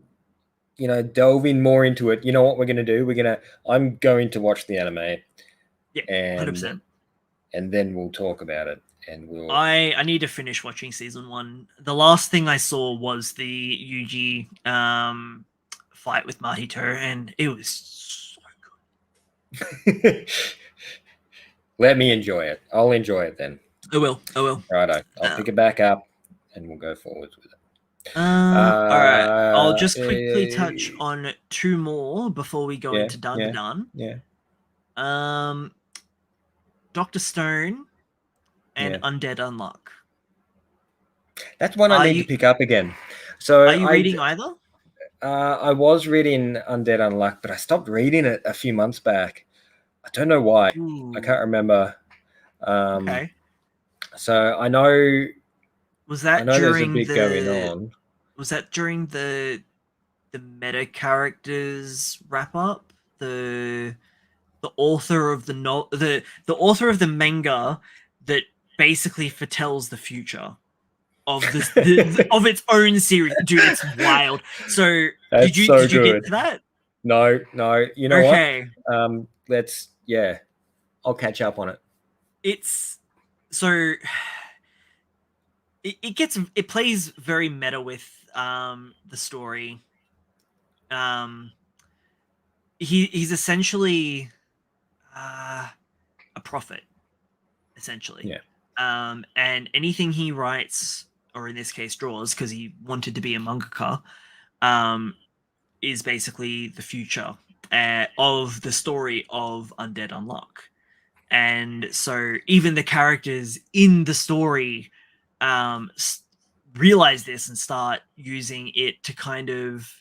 delving more into it, you know what we're gonna do? I'm going to watch the anime, yeah, 100%. and then we'll talk about it, and we'll. I need to finish watching season 1. The last thing I saw was the Yuji fight with Mahito, and it was so Let me enjoy it. I'll enjoy it then. good. I will. I will. Righto. I'll pick it back up, and we'll go forwards with it. All right. I'll just quickly touch Eh, on 2 more before we go yeah, into Dun yeah, Dun. yeah, Um, Doctor Stone and yeah. Undead Unluck. That's one I Are need to you pick up again. So are you reading either? I was reading Undead Unluck, but I stopped reading it a few months back. I don't know why. I Ooh. can't remember. Okay. So Was I that know there's a during bit going the on. was that during the meta characters wrap up? The author of the author of the manga that basically foretells the future of of its own series. Dude, it's wild. So That's so did you get good. to that? No, no. You know what? Okay. Yeah, I'll catch up on it. It's so it plays very meta with the story. Um he's essentially a prophet, essentially. Yeah, And anything he writes, or in this case draws, because he wanted to be a mangaka, um, is basically the future of the story of Undead Unluck. And so even the characters in the story um, realize this and start using it to kind of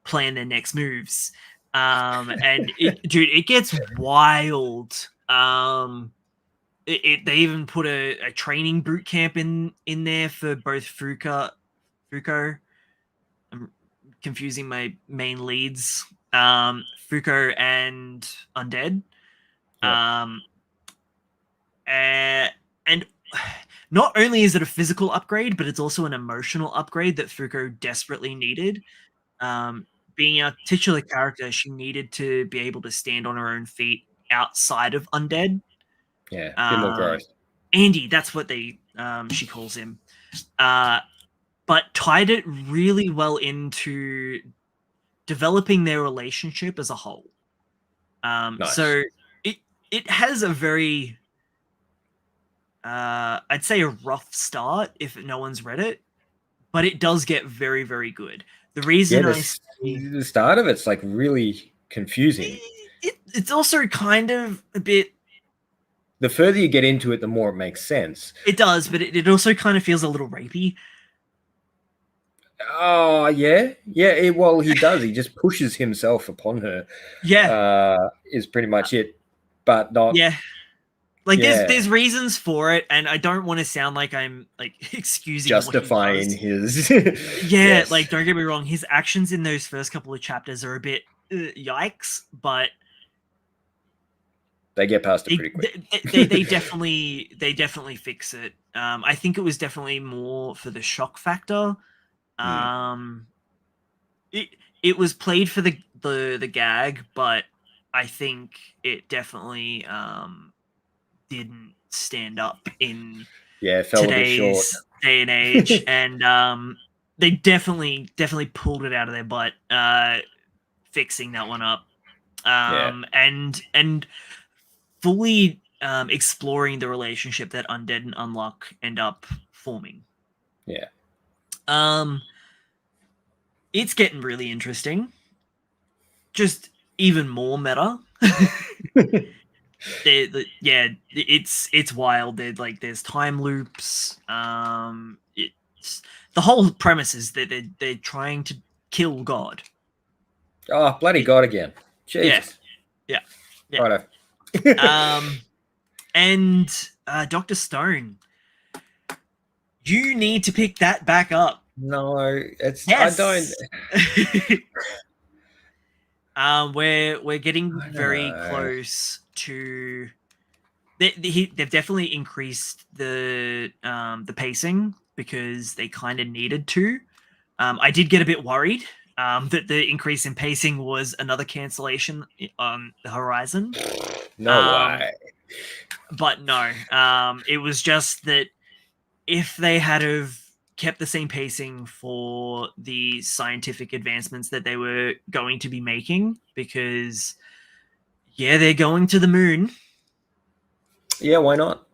plan their next moves. And dude, it gets wild. They even put a training boot camp in there for both Fuko. I'm confusing my main leads. Fuko and Undead. yeah. Um, and not only is it a physical upgrade, but it's also an emotional upgrade that Fuko desperately needed. Being a titular character, she needed to be able to stand on her own feet outside of Undead. Yeah, a bit more growth. Andy, that's what she calls him. But tied it really well into developing their relationship as a whole. Nice. So it has a very I'd say a rough start if no one's read it, but it does get very, very good. The reason Yeah, I say the start of it's like really confusing. it's also kind of a bit. The further you get into it, the more it makes sense. It does, but it also kind of feels a little rapey. Oh yeah, yeah. Well, he does. He just pushes himself upon her. Yeah, Is pretty much it, but not. yeah. Like Yeah, there's reasons for it, and I don't want to sound like I'm like excusing what he justifying does. his. Yeah, Yes, like don't get me wrong, his actions in those first couple of chapters are a bit yikes, but they get past it pretty quick. they definitely fix it. I think it was definitely more for the shock factor. Mm. Um, it it was played for the gag, but I think it definitely didn't stand up in Yeah, it fell a bit short. today's day and age, and they definitely pulled it out of their butt, fixing that one up, and fully exploring the relationship that Undead and Unluck end up forming. Yeah. It's getting really interesting. Just even more meta. Yeah, it's wild. There's time loops. It's the whole premise is that they're trying to kill God. Oh, bloody God again. Jesus. Yeah. Righto. And Dr. Stone, you need to pick that back up. No, it's Yes. I don't. We're getting very close to. They've definitely increased the pacing because they kind of needed to. I did get a bit worried that the increase in pacing was another cancellation on the horizon. No way. But no, it was just that if they had have kept the same pacing for the scientific advancements that they were going to be making, because they're going to the moon. Yeah, why not?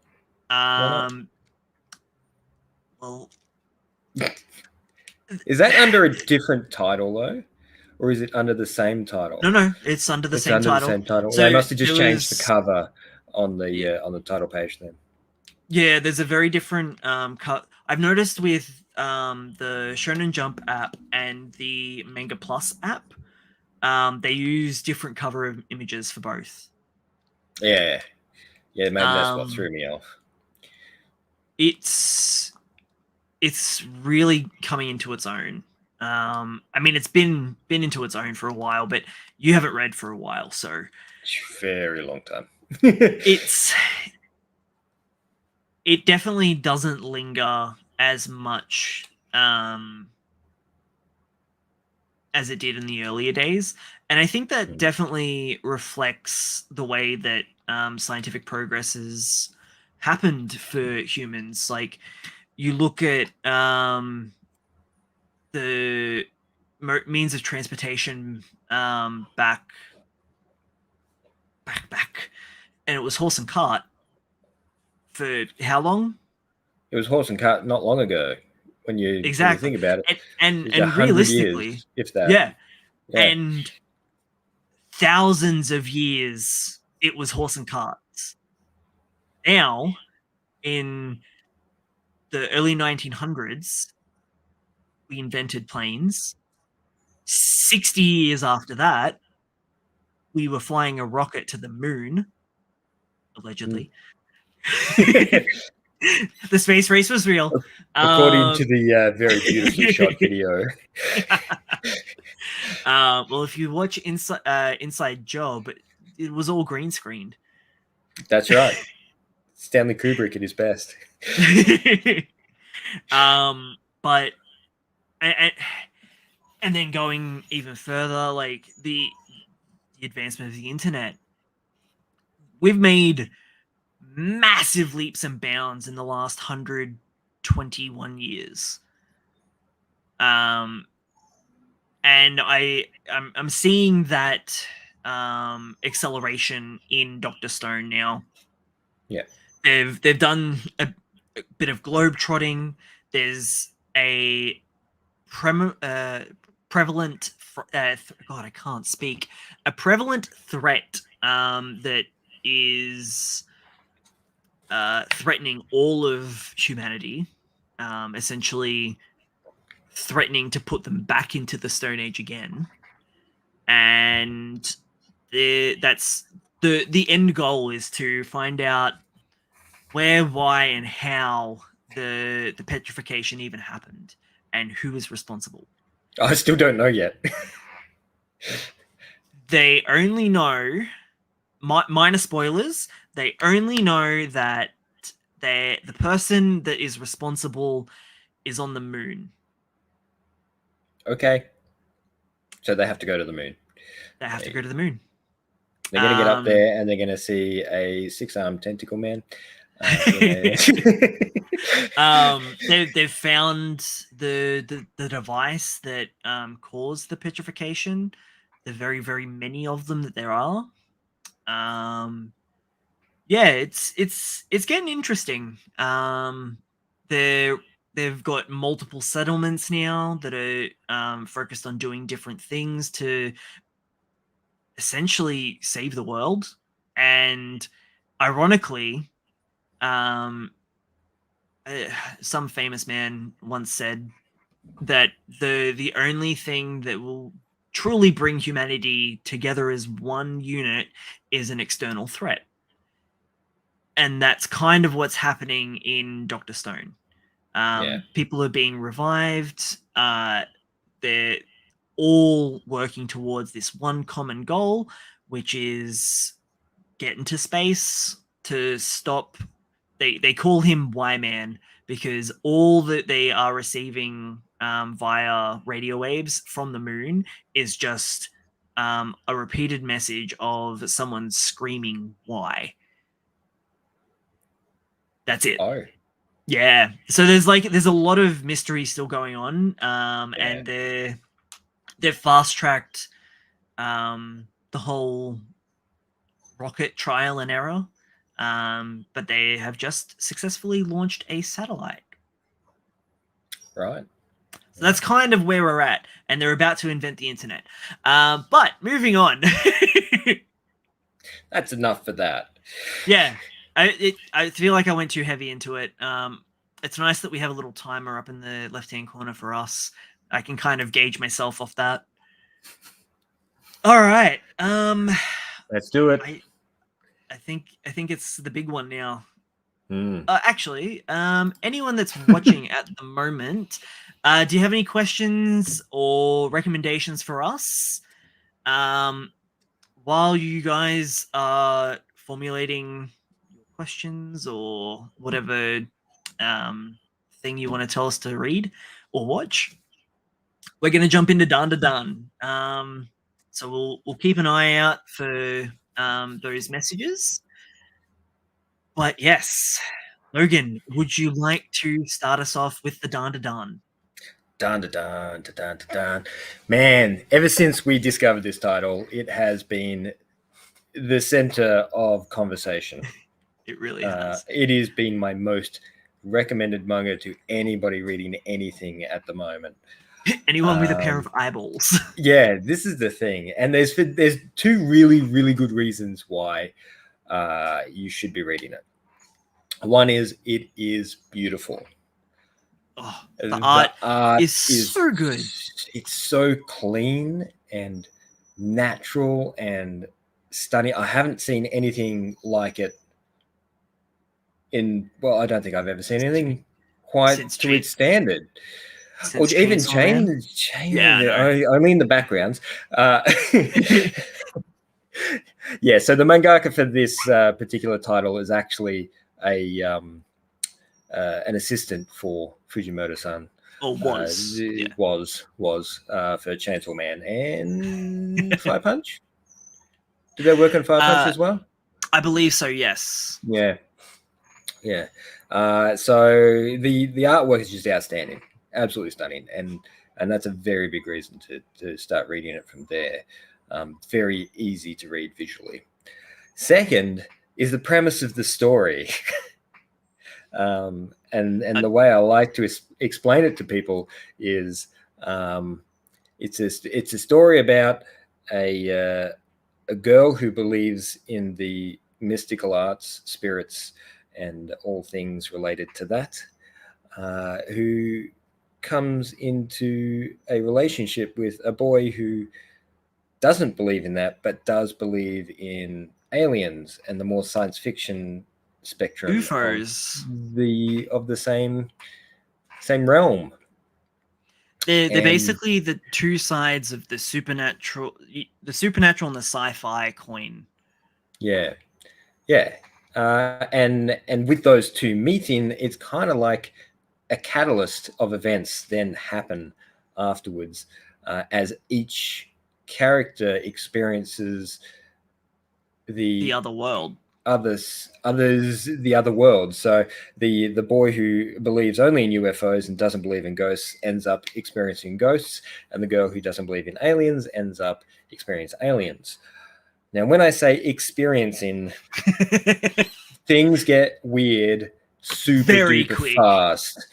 Why not? Well, is that under a different title though, or is it under the same title? No, it's under the same title. The same title. So they must have just changed the cover on the title page then. Yeah, there's a very different cut. I've noticed with the Shonen Jump app and the Manga Plus app, they use different cover images for both. Yeah, maybe that's what threw me off. It's really coming into its own. I mean, it's been into its own for a while, but you haven't read for a while, so very long time. It definitely doesn't linger as much as it did in the earlier days, and I think that definitely reflects the way that scientific progress has happened for humans. Like, you look at the means of transportation back, and it was horse and cart for how long? It was horse and cart not long ago. When you think about it, and realistically, years, if that, and thousands of years it was horse and carts. Now, in the early 1900s, we invented planes. 60 years after that, we were flying a rocket to the moon, allegedly. The space race was real, according to the very beautifully shot video. Well, if you watch Inside Job, it was all green screened. That's right. Stanley Kubrick at his best. But and then going even further, like the advancement of the internet, we've made massive leaps and bounds in the last 121 years. And I'm seeing that acceleration in Dr. Stone now. Yeah, they've done a bit of globe trotting. There's a prevalent God, I can't speak. A prevalent threat that is threatening all of humanity, essentially threatening to put them back into the Stone Age again. And that's the end goal, is to find out where, why, and how the petrification even happened, and who is responsible. I still don't know yet. They only know, minor spoilers, they only know that the person that is responsible is on the moon. Okay. So they have to go to the moon. They have to go to the moon. They're going to get up there and they're going to see a 6-armed tentacle man. They've found the device that caused the petrification. The very, very many of them that there are. Yeah, it's getting interesting. They've got multiple settlements now that are focused on doing different things to essentially save the world. And ironically, some famous man once said that the only thing that will truly bring humanity together as one unit is an external threat. And that's kind of what's happening in Dr. Stone. People are being revived. They're all working towards this one common goal, which is get into space to stop. They call him Y-Man because all that they are receiving via radio waves from the moon is just a repeated message of someone screaming "Y." That's it. Oh. Yeah. So there's a lot of mystery still going on, and they've fast tracked the whole rocket trial and error, but they have just successfully launched a satellite. Right. So that's kind of where we're at, and they're about to invent the internet. But moving on. That's enough for that. Yeah. I feel like I went too heavy into it. It's nice that we have a little timer up in the left-hand corner for us. I can kind of gauge myself off that. All right. Let's do it. I think it's the big one now. Mm. Actually, anyone that's watching at the moment, do you have any questions or recommendations for us? While you guys are formulating questions or whatever thing you want to tell us to read or watch, we're going to jump into Dan to Dan. So we'll keep an eye out for those messages. But yes, Logan, would you like to start us off with the Dan to Dan? Dan to Dan to Dan to Dan. Man, ever since we discovered this title, it has been the center of conversation. It really has. It has been my most recommended manga to anybody reading anything at the moment. Anyone with a pair of eyeballs. Yeah, this is the thing. And there's two really, really good reasons why you should be reading it. One is it is beautiful. Oh, the art is so good. It's so clean and natural and stunning. I haven't seen anything like it I don't think I've ever seen anything quite to its standard. Or even change. Yeah, only in the backgrounds. Yeah, so the mangaka for this particular title is actually an assistant for Fujimoto-san. Or was. Was for Chainsaw Man and Fire Punch. Did they work on Fire Punch as well? I believe so, yes. Yeah. So the artwork is just outstanding. Absolutely stunning. And that's a very big reason to start reading it from there. Very easy to read visually. Second is the premise of the story. And the way I like to explain it to people is it's a story about a girl who believes in the mystical arts, spirits, and all things related to that, who comes into a relationship with a boy who doesn't believe in that, but does believe in aliens and the more science fiction spectrum UFOs of the same realm. They're basically the two sides of the supernatural and the sci-fi coin. Yeah. And with those two meeting, it's kind of like a catalyst of events then happen afterwards, as each character experiences The other world. others the other world. So the boy who believes only in UFOs and doesn't believe in ghosts ends up experiencing ghosts, and the girl who doesn't believe in aliens ends up experiencing aliens. Now, when I say experiencing, things get weird super Very duper quick. fast.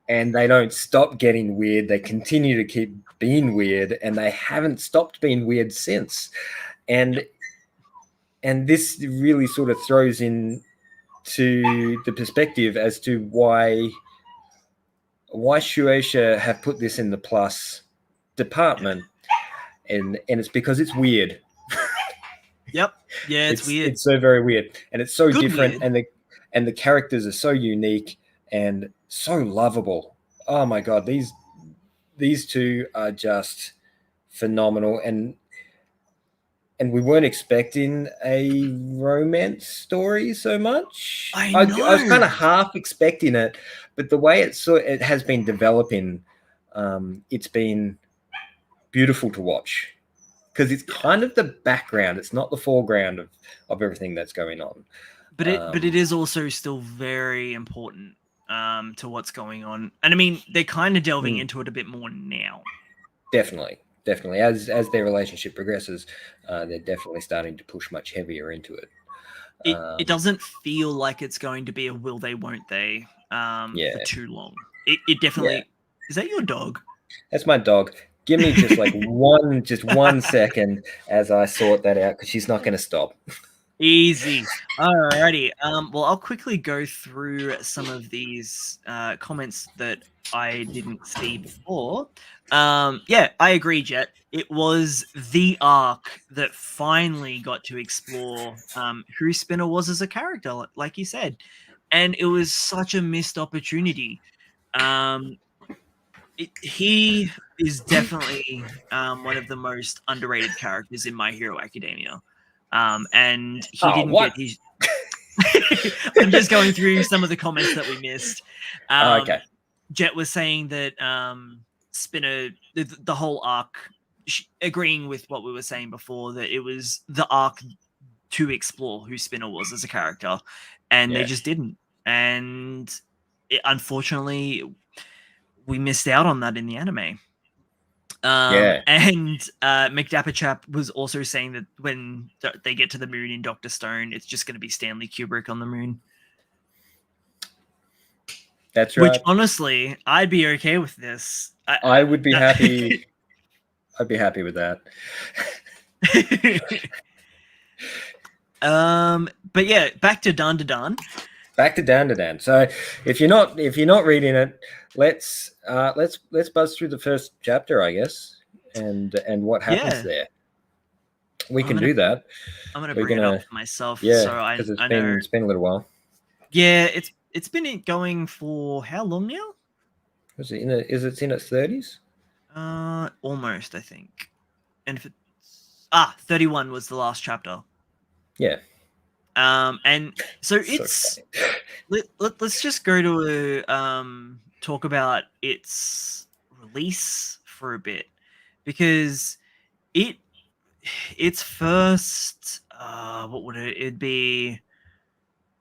And they don't stop getting weird. They continue to keep being weird, and they haven't stopped being weird since. And this really sort of throws in to the perspective as to why Shueisha have put this in the plus department, and it's because it's weird. Yep. Yeah, it's weird. It's so very weird, and it's so Good different, weird. and the characters are so unique and so lovable. Oh my god, these two are just phenomenal, and we weren't expecting a romance story so much. I I know. was kind of half expecting it, but the way it has been developing, it's been beautiful to watch, because it's kind of the background. It's not the foreground of everything that's going on. But it is also still very important to what's going on. And I mean, they're kind of delving into it a bit more now. Definitely. As their relationship progresses, they're definitely starting to push much heavier into it. It doesn't feel like it's going to be a will they, won't they for too long. It definitely... Yeah. Is that your dog? That's my dog. Give me just like one second as I sort that out, because she's not going to stop. Easy. Alrighty. Well, I'll quickly go through some of these comments that I didn't see before. Yeah, I agree, Jet. It was the arc that finally got to explore who Spinner was as a character, like you said. And it was such a missed opportunity. He is definitely one of the most underrated characters in My Hero Academia. And he didn't get his... I'm just going through some of the comments that we missed. Okay. Jet was saying that Spinner, the whole arc, agreeing with what we were saying before, that it was the arc to explore who Spinner was as a character, and they just didn't. And unfortunately, we missed out on that in the anime. And McDapperchap was also saying that when they get to the moon in Dr. Stone, it's just going to be Stanley Kubrick on the moon. That's right. Which, honestly, I'd be okay with this. I would be happy. I'd be happy with that. But yeah, back to Dan to Dan. Back to Dan to Dan. So if you're not reading it, let's buzz through the first chapter, I guess, and what happens there. We can do that. I'm gonna bring it up myself. Yeah, so because it's been a little while. Yeah, it's been going for how long now? Is it in its 30s? Almost, I think. And if it's 31 was the last chapter. Yeah. And so it's let's just go to talk about its release for a bit, because its first what would it'd be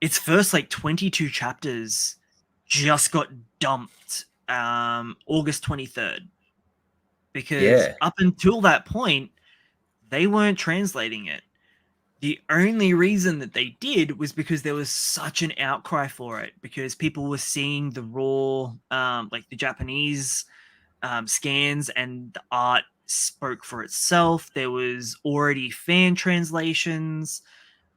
its first like 22 chapters just got dumped August 23rd, because up until that point they weren't translating it. The only reason that they did was because there was such an outcry for it, because people were seeing the raw, like the Japanese scans, and the art spoke for itself. There was already fan translations.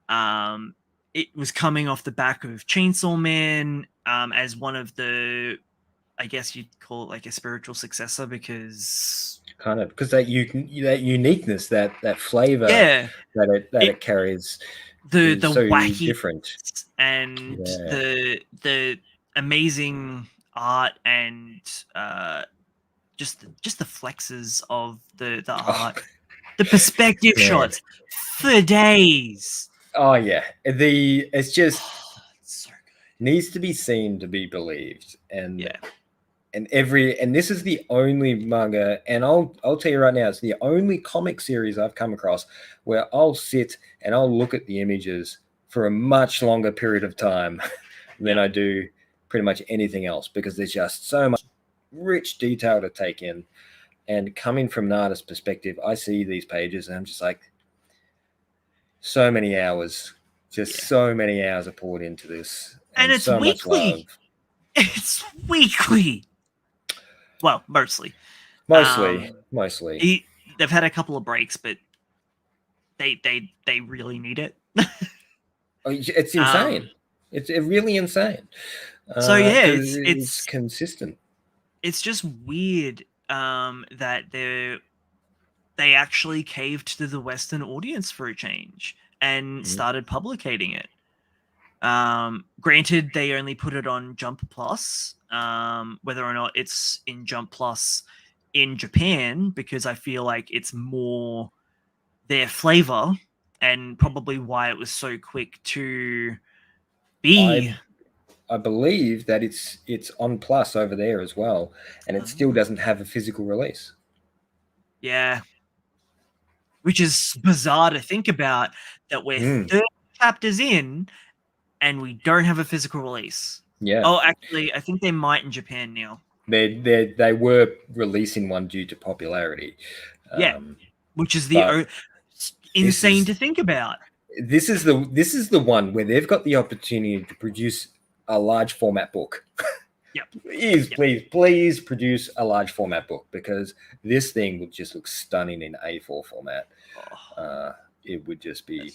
It was coming off the back of Chainsaw Man as one of the, I guess you'd call it like a spiritual successor, because that uniqueness, that flavor that it carries, the so wacky different, and the amazing art, and just the flexes of the art, the perspective shots for days. Oh yeah, it's just it's so good. Needs to be seen to be believed, and and this is the only manga, and I'll tell you right now, it's the only comic series I've come across where I'll sit and I'll look at the images for a much longer period of time than I do pretty much anything else, because there's just so much rich detail to take in. And coming from an artist's perspective, I see these pages and I'm just like, so many hours, so many hours are poured into this, and it's so weekly. much love. It's weekly. Well, mostly. Mostly. They've had a couple of breaks, but they really need it. It's insane. It's really insane. So yeah, it's consistent. It's just weird that they actually caved to the Western audience for a change and started publicating it. Granted, they only put it on Jump Plus. Whether or not it's in Jump Plus in Japan, because I feel like it's more their flavor, and probably why it was so quick to be. I believe that it's on Plus over there as well, and it still doesn't have a physical release. Yeah. Which is bizarre to think about, that we're 30 chapters in and we don't have a physical release. Yeah. Oh, actually, I think they might in Japan now. They were releasing one due to popularity. Yeah, which is insane to think about. This is the one where they've got the opportunity to produce a large format book. Yep. Please produce a large format book, because this thing would just look stunning in A4 format. It would just be,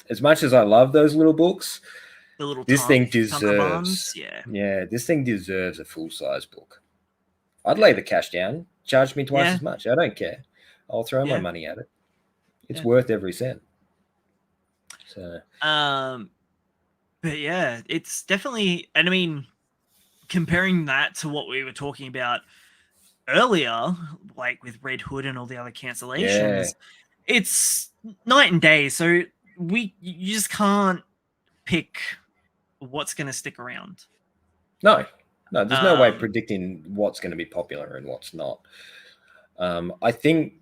as much as I love those little books, this thing deserves this thing deserves a full-size book. I'd lay the cash down, charge me twice as much. I don't care. I'll throw my money at it. It's worth every cent. So but yeah, it's definitely, and I mean, comparing that to what we were talking about earlier, like with Red Hood and all the other cancellations, it's night and day. So you just can't pick what's going to stick around. No, there's no way of predicting what's going to be popular and what's not. I think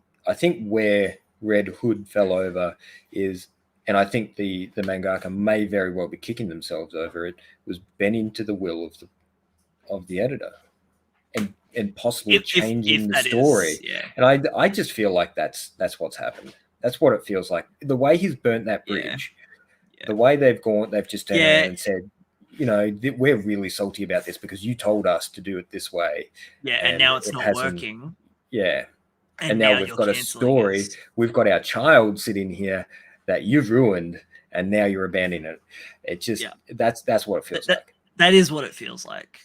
where Red Hood fell over is, and I think the mangaka may very well be kicking themselves over it, was bending to the will of the editor and possibly changing the story. And I just feel like that's what's happened. That's what it feels like. The way he's burnt that bridge, the way they've just turned around and said, we're really salty about this because you told us to do it this way. Yeah, and now it's not working. Yeah. And now we've got a story. We've got our child sitting here that you've ruined, and now you're abandoning it. It just that's what it feels like. That is what it feels like.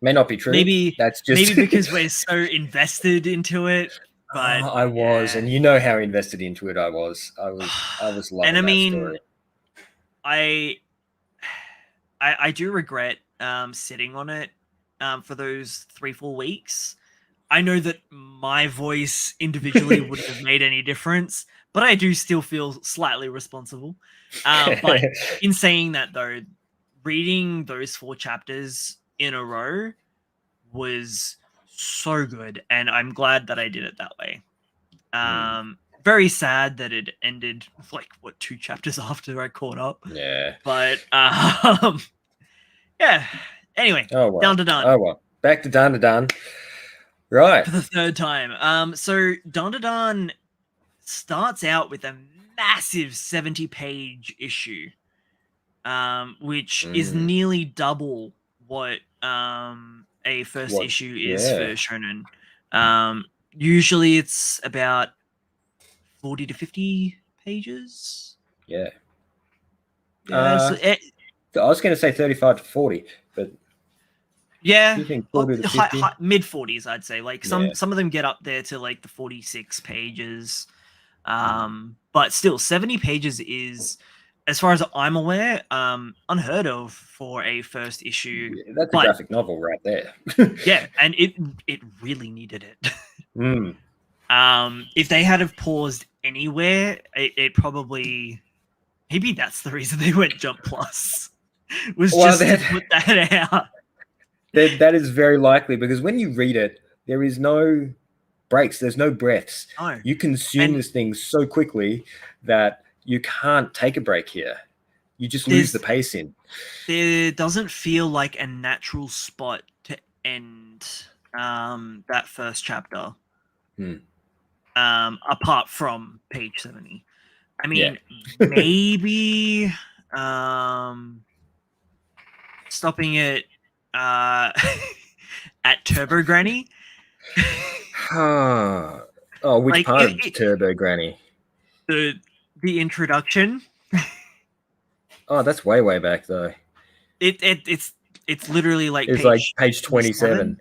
May not be true. Maybe that's just because we're so invested into it. But I was, and you know how invested into it I was. I was loving that story. I do regret sitting on it for those 3-4 weeks. I know that my voice individually wouldn't have made any difference, but I do still feel slightly responsible. But in saying that, though, reading those 4 chapters in a row was so good, and I'm glad that I did it that way. Very sad that it ended 2 chapters after I caught up. Yeah. But yeah. Anyway, Down to Done. Oh well. Back to Down to Done. Right. For the 3rd time. So Down to Done starts out with a massive 70-page issue, which is nearly double what a first issue is for shonen. Usually it's about 40 to 50 pages. Yeah. So I was going to say 35 to 40, but yeah, mid 40s, I'd say. Some of them get up there to the 46 pages. But still, 70 pages is, as far as I'm aware, unheard of for a first issue. Yeah, that's a graphic novel right there. Yeah, and it really needed it. If they had have paused anywhere, it probably, maybe that's the reason they went Jump Plus. Was just to put that out. that is very likely, because when you read it, there is no breaks. There's no breaths. No. You consume And this thing so quickly that you can't take a break here. You just lose there's the pacing. there doesn't feel like a natural spot to end that first chapter. Hmm. Apart from page 70. I Yeah. mean, maybe stopping it at Turbo Granny. Oh, which Like part of Turbo Granny? the introduction. Oh, that's way, way back though. It's literally like It's like page page 27.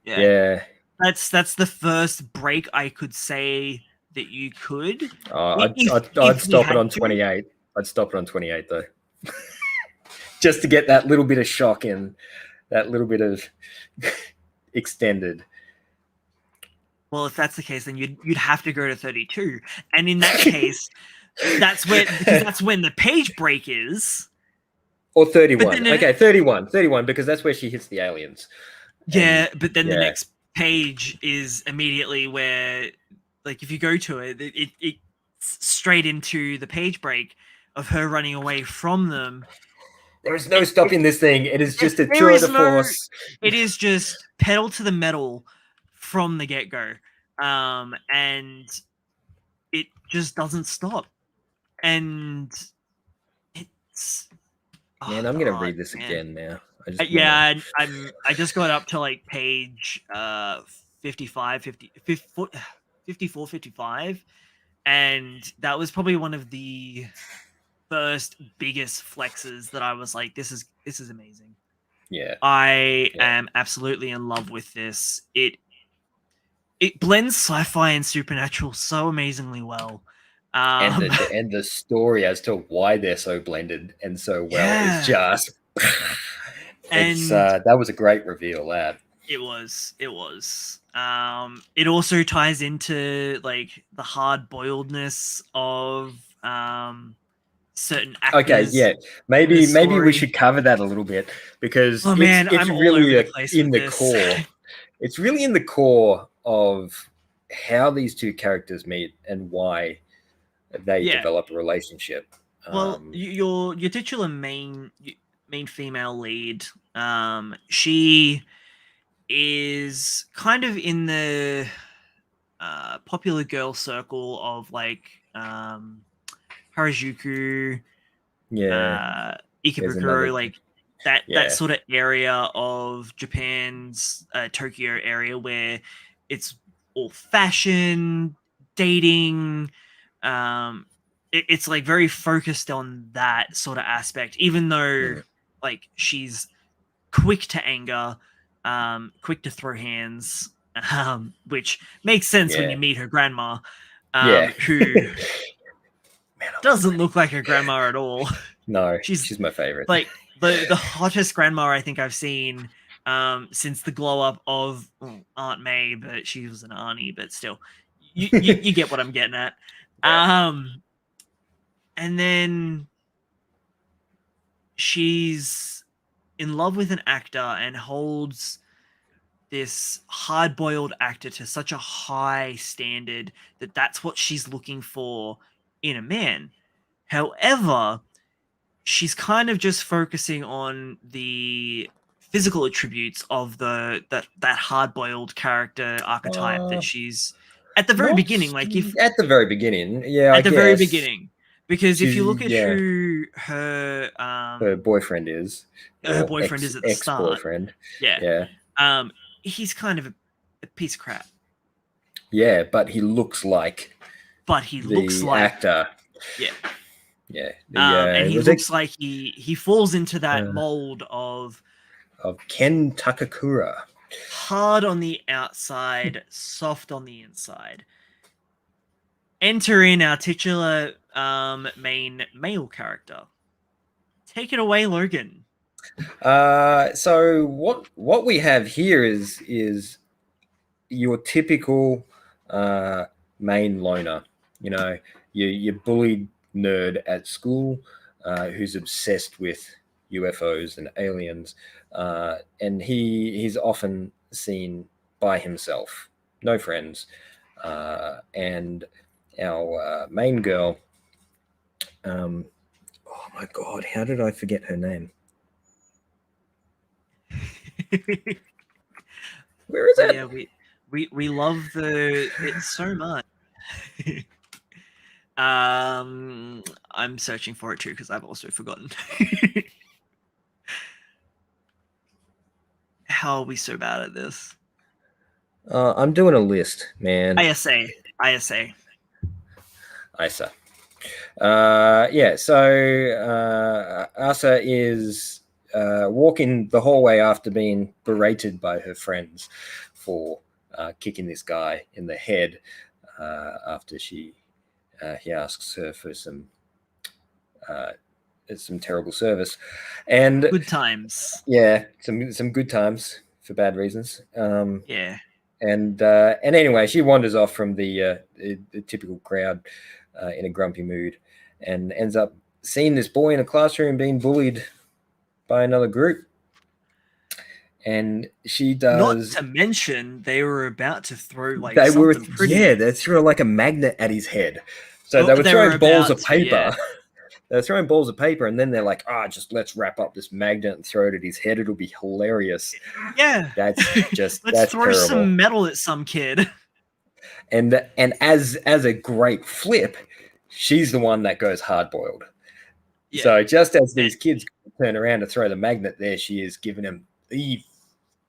Yeah. Yeah. That's the first break I could say that you could. I'd If we stop it had on to. 28. I'd stop it on 28 though. Just to get that little bit of shock in, that little bit of extended. Well, if that's the case, then you'd have to go to 32. And in that case, that's when the page break is. Or 31. Then Okay, 31, because that's where she hits the aliens. Yeah, but then the next page is immediately where, like, if you go to it's straight into the page break of her running away from them. There is no stopping this thing. It is just a There tour is de no. force. It is just pedal to the metal from the get go, and it just doesn't stop. And it's Man, I'm gonna read this again now. I just got up to like page 55, 50, 54, 55, and that was probably one of the first biggest flexes that I was like, this is amazing. Yeah. I am absolutely in love with this. It blends sci-fi and supernatural so amazingly well. And the story as to why they're so blended and so well is just it's that was a great reveal. That it was it also ties into like the hard-boiledness of certain actors. Okay, yeah, maybe we should cover that a little bit, because it's I'm all really over the place in with the this. core. It's really in the core of how these two characters meet and why they develop a relationship. Well, your titular main female lead, she is kind of in the popular girl circle of like Harajuku, Ikebukuro, like that sort of area of Japan's Tokyo area where it's all fashion, dating. It's like very focused on that sort of aspect, even though like she's quick to anger, quick to throw hands, which makes sense when you meet her grandma, who doesn't look like her grandma at all. No, she's my favorite. Like the hottest grandma I think I've seen since the glow up of Aunt May, but she was an auntie, but still, you get what I'm getting at. And then she's in love with an actor and holds this hard-boiled actor to such a high standard that that's what she's looking for in a man. However, she's kind of just focusing on the physical attributes of that hard-boiled character archetype that she's at the very beginning. Like at the very beginning, at the very beginning, because if you look at who her boyfriend is, her boyfriend is at the ex-boyfriend, start, he's kind of a piece of crap. Yeah, but he looks like. Actor. Yeah. Yeah. And he looks like he falls into that mold of Ken Takakura. Hard on the outside, soft on the inside. Enter in our titular main male character. Take it away, Logan. So what we have here is your typical main loner. You know, your bullied nerd at school who's obsessed with UFOs and aliens, and he's often seen by himself, no friends, and our main girl. Oh my god, how did I forget her name? Where is it? Yeah, we love it so much. I'm searching for it too because I've also forgotten. How are we so bad at this? I'm doing a list, man. ISA. Isa. Yeah, so Asa is walking the hallway after being berated by her friends for kicking this guy in the head after he asks her for some terrible service, and Good times. yeah, some good times for bad reasons. Yeah. And anyway, she wanders off from the typical crowd in a grumpy mood, and ends up seeing this boy in a classroom being bullied by another group. And she does. Not to mention, they were about to throw like They were, something pretty. yeah, they threw like a magnet at his head. So Oh, they were they throwing were balls about of to, paper. yeah. They're throwing balls of paper, and then they're like, just let's wrap up this magnet and throw it at his head. It'll be hilarious. Yeah. That's just Let's that's throw terrible. some metal at some kid. And as a great flip, she's the one that goes hard boiled. Yeah. So just as these kids turn around to throw the magnet, there she is giving him the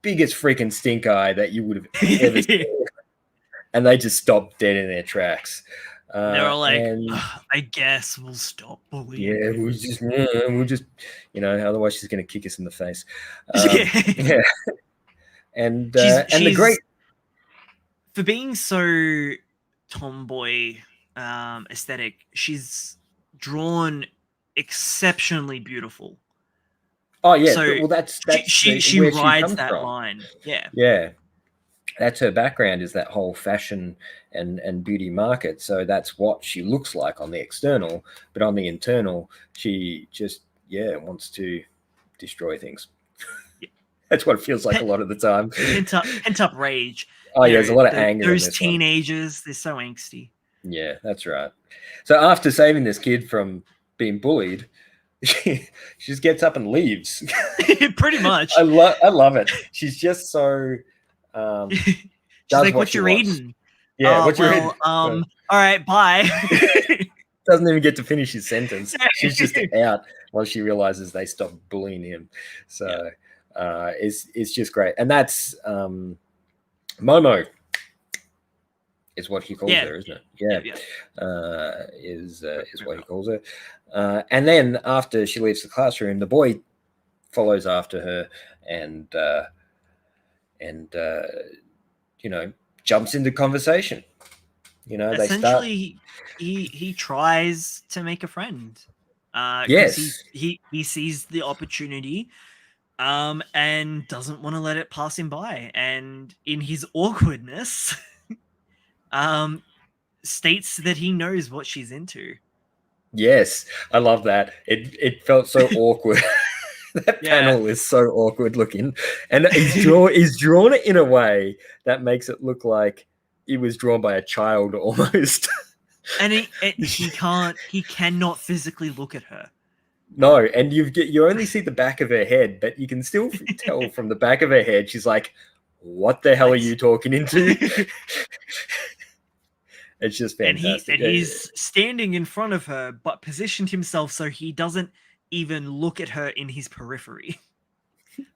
biggest freaking stink eye that you would have ever seen. And they just stop dead in their tracks. They were like, and, I guess we'll stop bullying. Yeah, we'll just, otherwise she's going to kick us in the face. Yeah. And she's the great, for being so tomboy aesthetic, she's drawn exceptionally beautiful. Oh yeah, so well that's she where rides comes that from. line. Yeah, that's her background, is that whole fashion and beauty market. So that's what she looks like on the external, but on the internal, she just wants to destroy things. Yeah. That's what it feels like a lot of the time. Pent up rage. Oh yeah, there's a lot of anger. Those in this teenagers, they're so angsty. Yeah, that's right. So after saving this kid from being bullied, she just gets up and leaves. Pretty much. I love it. She's just so. She's like, "What you reading?" Yeah, what you reading? All right, bye. Doesn't even get to finish his sentence. She's just out once she realizes they stopped bullying him. So it's just great, and that's Momo. Is what he calls her, isn't it? Yeah. Is what he calls her. And then after she leaves the classroom, the boy follows after her and jumps into conversation. Essentially, he tries to make a friend. Yes. He sees the opportunity, and doesn't want to let it pass him by. And in his awkwardness, states that he knows what she's into. Yes, I love that. It felt so awkward. That panel is so awkward looking, and he's drawn it in a way that makes it look like it was drawn by a child almost. And he cannot physically look at her. No, and you only see the back of her head, but you can still tell from the back of her head she's like, "What the hell are you talking into?" It's just fantastic. And he's standing in front of her, but positioned himself so he doesn't even look at her in his periphery.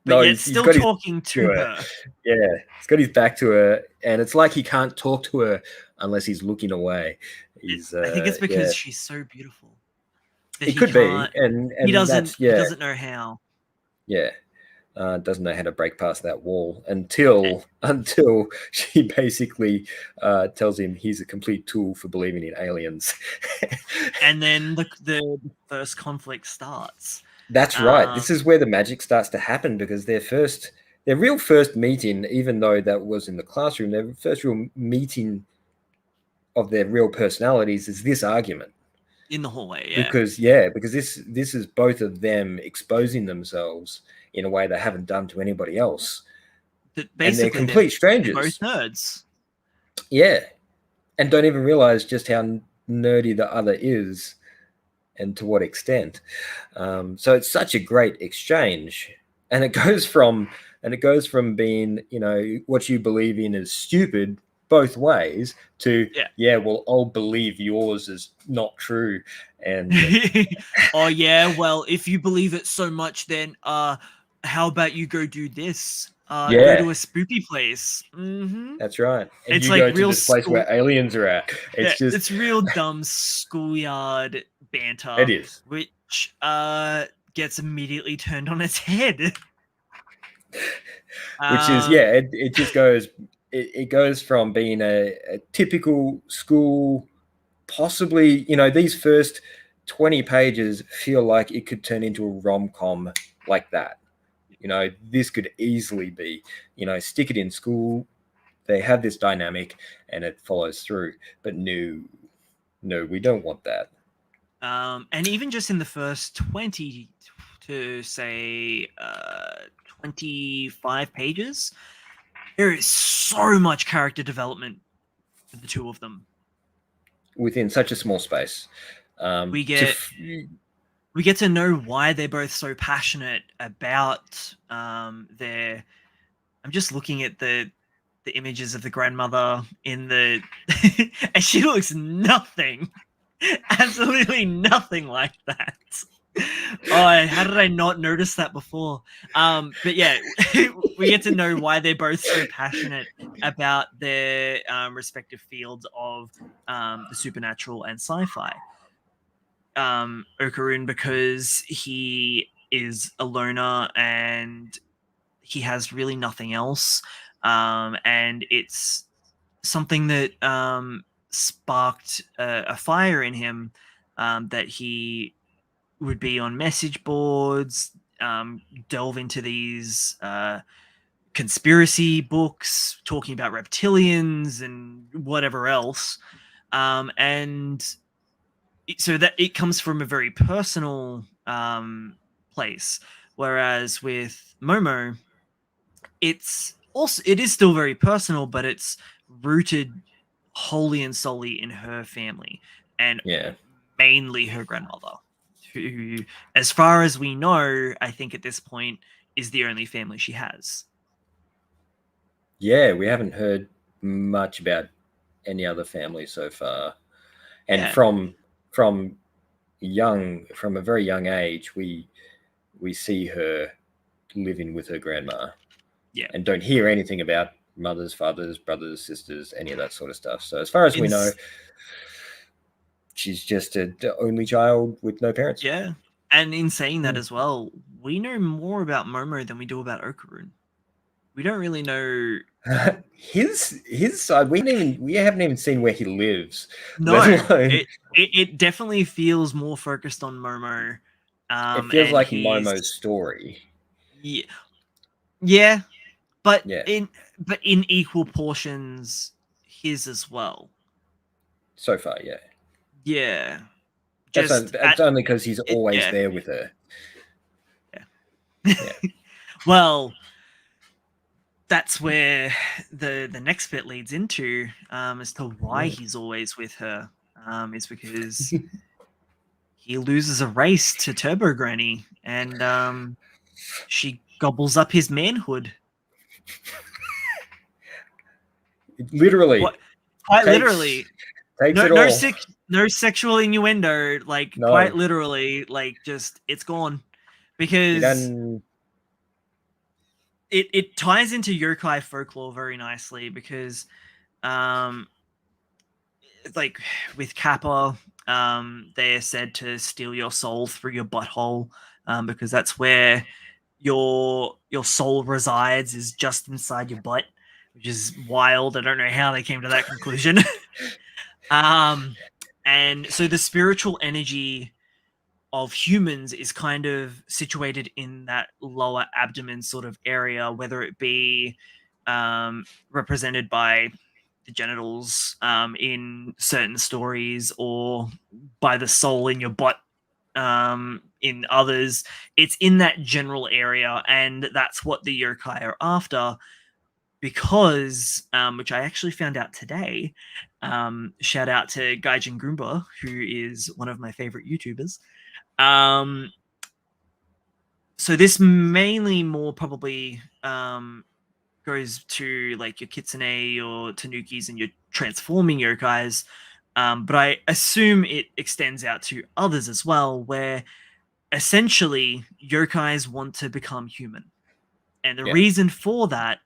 But yet still talking to her. Yeah, he's got his back to her, and it's like he can't talk to her unless he's looking away. I think it's because she's so beautiful. It could be, and he doesn't know how. Yeah. Doesn't know how to break past that wall until she basically tells him he's a complete tool for believing in aliens. And then the first conflict starts. That's right. This is where the magic starts to happen, because their real first meeting, even though that was in the classroom, their first real meeting of their real personalities is this argument. in the hallway. Yeah, because this is both of them exposing themselves in a way they haven't done to anybody else, but and they're basically complete they're both strangers. nerds. Yeah, and don't even realize just how nerdy the other is and to what extent. So it's such a great exchange, and it goes from being, you know, what you believe in is stupid both ways to, Yeah. yeah, well, I'll believe yours is not true. And Oh yeah, well, if you believe it so much, then how about you go do this? Go yeah, to a spooky place. Mm-hmm. that's right. And It's you like go to real this place school. where aliens are at. Yeah, It's just, it's real dumb schoolyard it banter, is. which gets immediately turned on its head. Which is, Um, yeah, it just goes, it goes from being a typical school, possibly, you know, these first 20 pages feel like it could turn into a rom-com like that. You know, this could easily be, you know, stick it in school, they have this dynamic and it follows through. But no, we don't want that. and even just in the first 20 to say 25 pages, there is so much character development for the two of them. Within such a small space. We To get we get to know why they're both so passionate about their. I'm just looking at the images of the grandmother in the and she looks nothing, absolutely nothing like that. Oh, how did I not notice that before? But yeah, we get to know why they're both so passionate about their respective fields of the supernatural and sci-fi. Okarun, because he is a loner and he has really nothing else, and it's something that sparked a fire in him, that he would be on message boards, delve into these conspiracy books talking about reptilians and whatever else, and so that it comes from a very personal place, whereas with Momo, it is still very personal, but it's rooted wholly and solely in her family, and yeah. mainly her grandmother, who, as far as we know, I think at this point is the only family she has. Yeah, we haven't heard much about any other family so far. And Yeah, from from a very young age, we see her living with her grandma yeah. and don't hear anything about mothers, fathers, brothers, sisters, any of that sort of stuff. So as far as we In know, she's just a only child with no parents. Yeah, and in saying that Mm. as well, we know more about Momo than we do about Okarun. We don't really know. His side, we haven't even seen where he lives, let No, alone it definitely feels more focused on Momo, it feels and like Momo's he's story. yeah, yeah, but Yeah, in equal portions his as well. so far, yeah. Yeah, That's just it's only because he's it, always yeah, there with her. yeah. Yeah. Well, that's where the next bit leads into, as to why Mm. he's always with her, is because he loses a race to Turbo Granny, and she gobbles up his manhood. Literally What? Quite takes literally. takes No, it all. no sexual innuendo. Like quite No, literally, like just it's gone, he because doesn't. it ties into yokai folklore very nicely, because um like with Kappa, they are said to steal your soul through your butthole, because that's where your soul resides, is just inside your butt, which is wild. I don't know how they came to that conclusion. um, and so the spiritual energy of humans is kind of situated in that lower abdomen sort of area, whether it be represented by the genitals in certain stories, or by the soul in your butt in others. It's in that general area, and that's what the yokai are after. Because, which I actually found out today, shout out to Gaijin Goomba, who is one of my favorite YouTubers. So this mainly more probably goes to like your kitsune or tanukis and your transforming yokais, but I assume it extends out to others as well, where essentially yokais want to become human. And the reason for that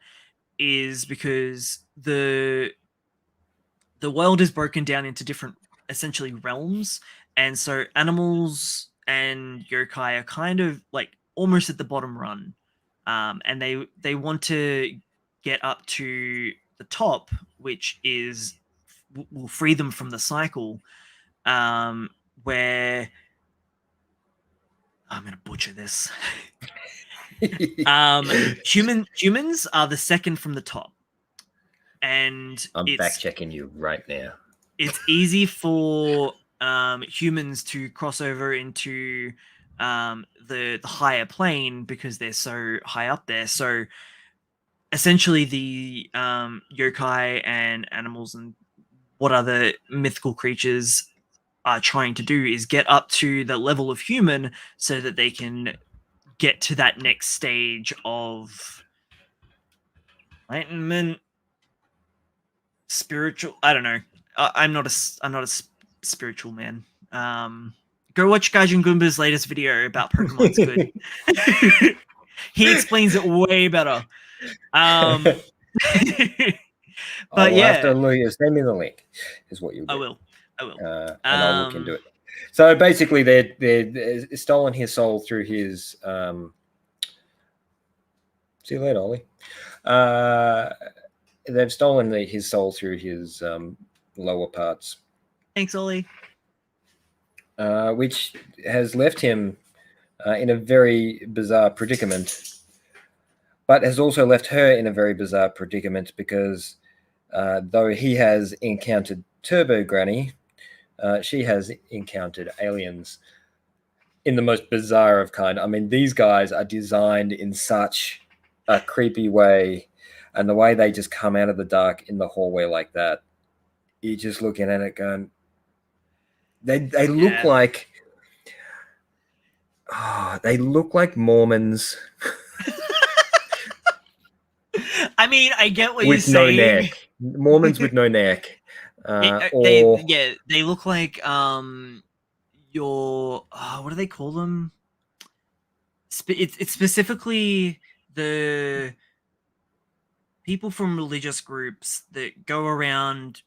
is because the world is broken down into different essentially realms, and so animals and yokai are kind of like almost at the bottom run, and they want to get up to the top, which is will free them from the cycle, where I'm gonna butcher this. Humans are the second from the top, and I'm back checking you right now. It's easy for humans to cross over into the higher plane because they're so high up there. So essentially, the yokai and animals and what other mythical creatures are trying to do is get up to the level of human so that they can get to that next stage of enlightenment, spiritual. I don't know. I'm not a spiritual man. Go watch Gaijin Goomba's latest video about Pokemon's good. He explains it way better. But I'll yeah, have to look. Send me the link. Is what you do. I will. And I'll look into it. So basically, they're stolen his soul through his. See you later, Ollie. They've stolen his soul through his lower parts. Thanks, Ollie. Which has left him in a very bizarre predicament, but has also left her in a very bizarre predicament because though he has encountered Turbo Granny, she has encountered aliens in the most bizarre of kind. I mean, these guys are designed in such a creepy way, and the way they just come out of the dark in the hallway like that, you're just looking at it going, they look like they look like Mormons. I mean, I get what you're with no saying. neck. Mormons with no neck. They look like your what do they call them? It's specifically the people from religious groups that go around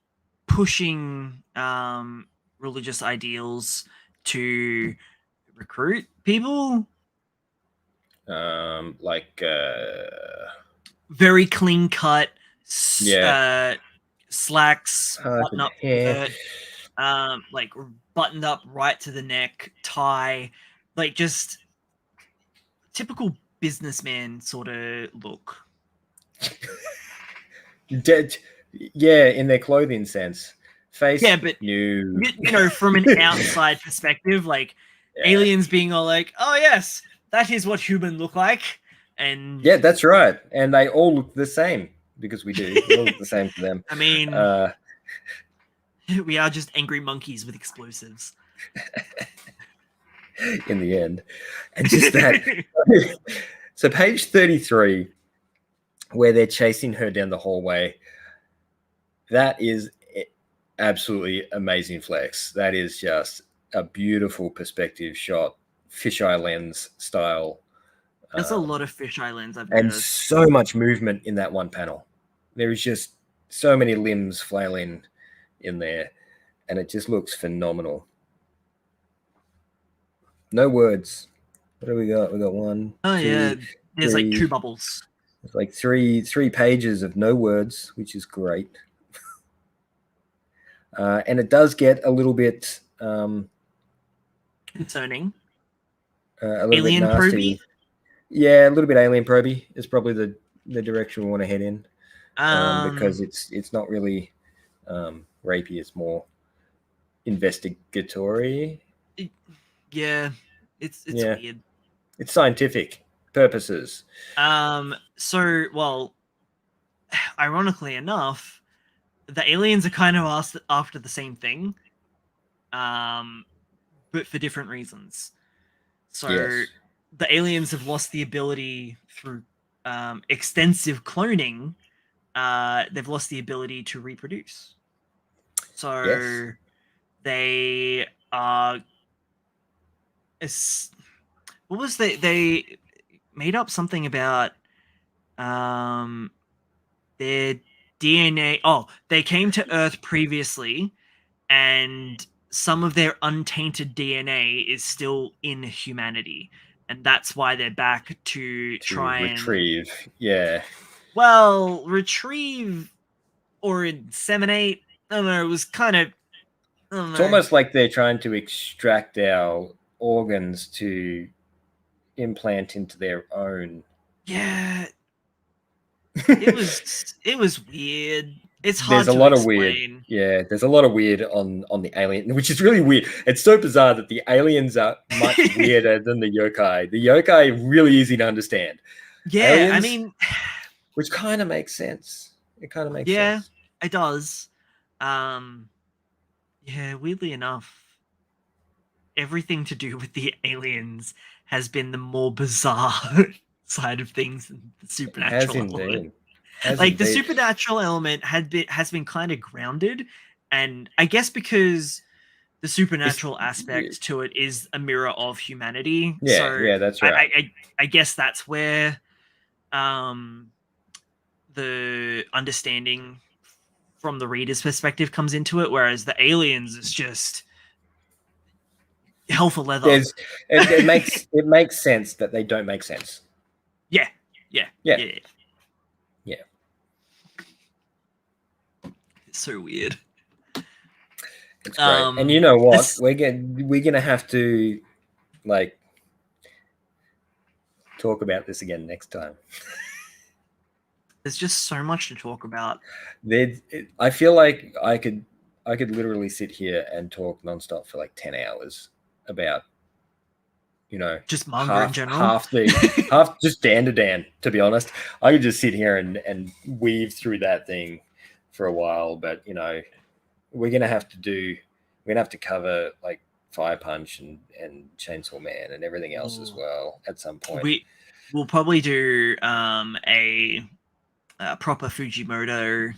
pushing religious ideals to recruit people. Like very clean cut, yeah, slacks, button up shirt, like buttoned up right to the neck, tie, like just typical businessman sort of look. Yeah, in their clothing sense. Face, yeah, but new. You know, from an outside perspective, like aliens being all like, "Oh yes, that is what human look like," and yeah, that's right, and they all look the same because we do. We all look the same to them. I mean, we are just angry monkeys with explosives. In the end, and just that. So page 33, where they're chasing her down the hallway, that is absolutely amazing flex. That is just a beautiful perspective shot, fisheye lens style. There's a lot of fisheye lens I've and noticed. So much movement in that one panel. There is just so many limbs flailing in there, and it just looks phenomenal. No words. What do we got? We got one. Oh two, yeah, there's three, like 2 bubbles. It's like three pages of no words, which is great. And it does get a little bit concerning. A little alien bit nasty. Proby? Yeah, a little bit alien proby is probably the direction we want to head in, because it's not really Rapey is more investigatory. Yeah, it's Yeah, weird. it's scientific purposes. So well, ironically enough, the aliens are kind of after the same thing, but for different reasons. So Yes. the aliens have lost the ability through extensive cloning. They've lost the ability to reproduce. Yes. So they are. What was they made up something about um their DNA. Oh, they came to Earth previously, and some of their untainted DNA is still in humanity, and that's why they're back to To try and retrieve. Yeah. retrieve or inseminate. I don't know. It was kind of I don't It's know. almost like they're trying to extract our organs to implant into their own. Yeah, it was weird. It's There's hard a to lot of weird. explain. Yeah, there's a lot of weird on the alien, which is really weird. It's so bizarre that the aliens are much weirder than the yokai. The yokai are really easy to understand. Yeah, I Aliens, mean, which kind of makes sense. It kind of makes yeah, sense. it does. Um, yeah, weirdly enough, everything to do with the aliens has been the more bizarre side of things than the Has supernatural element. indeed. Has Like the indeed. supernatural element has been kind of grounded, and I guess because the It's, supernatural aspect to it is a mirror of humanity. yeah, So yeah, that's I right. I, I, I guess that's where um the understanding from the reader's perspective comes into it, whereas the aliens is just hell for leather. There's it makes sense that they don't make sense. Yeah, yeah, Yeah, yeah. yeah. It's so weird. It's great. And you know what? This We're gonna have to like talk about this again next time. there's just so much to talk about. I feel like I could literally sit here and talk nonstop for like 10 hours about Just manga in general. half just Dan to Dan. To be honest, I could just sit here and weave through that thing for a while. But we're gonna have to do we're gonna have to cover like Fire Punch and Chainsaw Man and everything else as Ooh. well at some point. We'll probably do a proper Fujimoto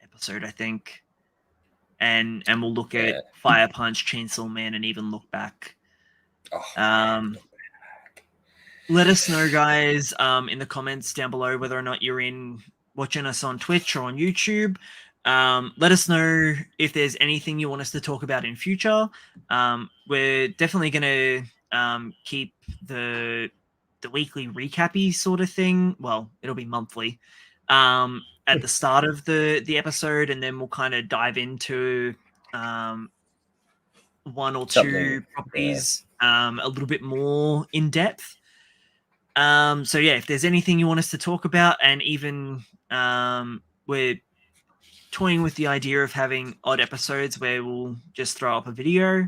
episode, I think, and we'll look at Yeah. Fire Punch, Chainsaw Man, and even look back. Oh, Um, let us know, guys, in the comments down below whether or not you're watching us on Twitch or on YouTube. Let us know if there's anything you want us to talk about in future. We're definitely going to keep the weekly recappy sort of thing. Well, it'll be monthly at the start of the episode, and then we'll kind of dive into one or two something. properties a little bit more in depth. So yeah, if there's anything you want us to talk about, and even we're toying with the idea of having odd episodes where we'll just throw up a video.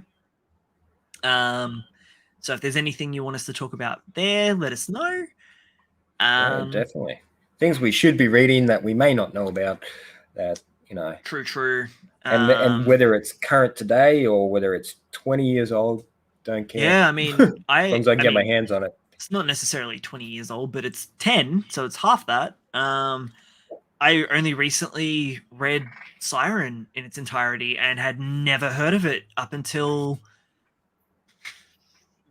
So if there's anything you want us to talk about there, let us know. Yeah, definitely. Things we should be reading that we may not know about. That True. And whether it's current today or whether it's 20 years old, don't care. Yeah, I mean, as long as I can get my hands on it. It's not necessarily 20 years old, but it's 10, so it's half that. I only recently read Siren in its entirety and had never heard of it up until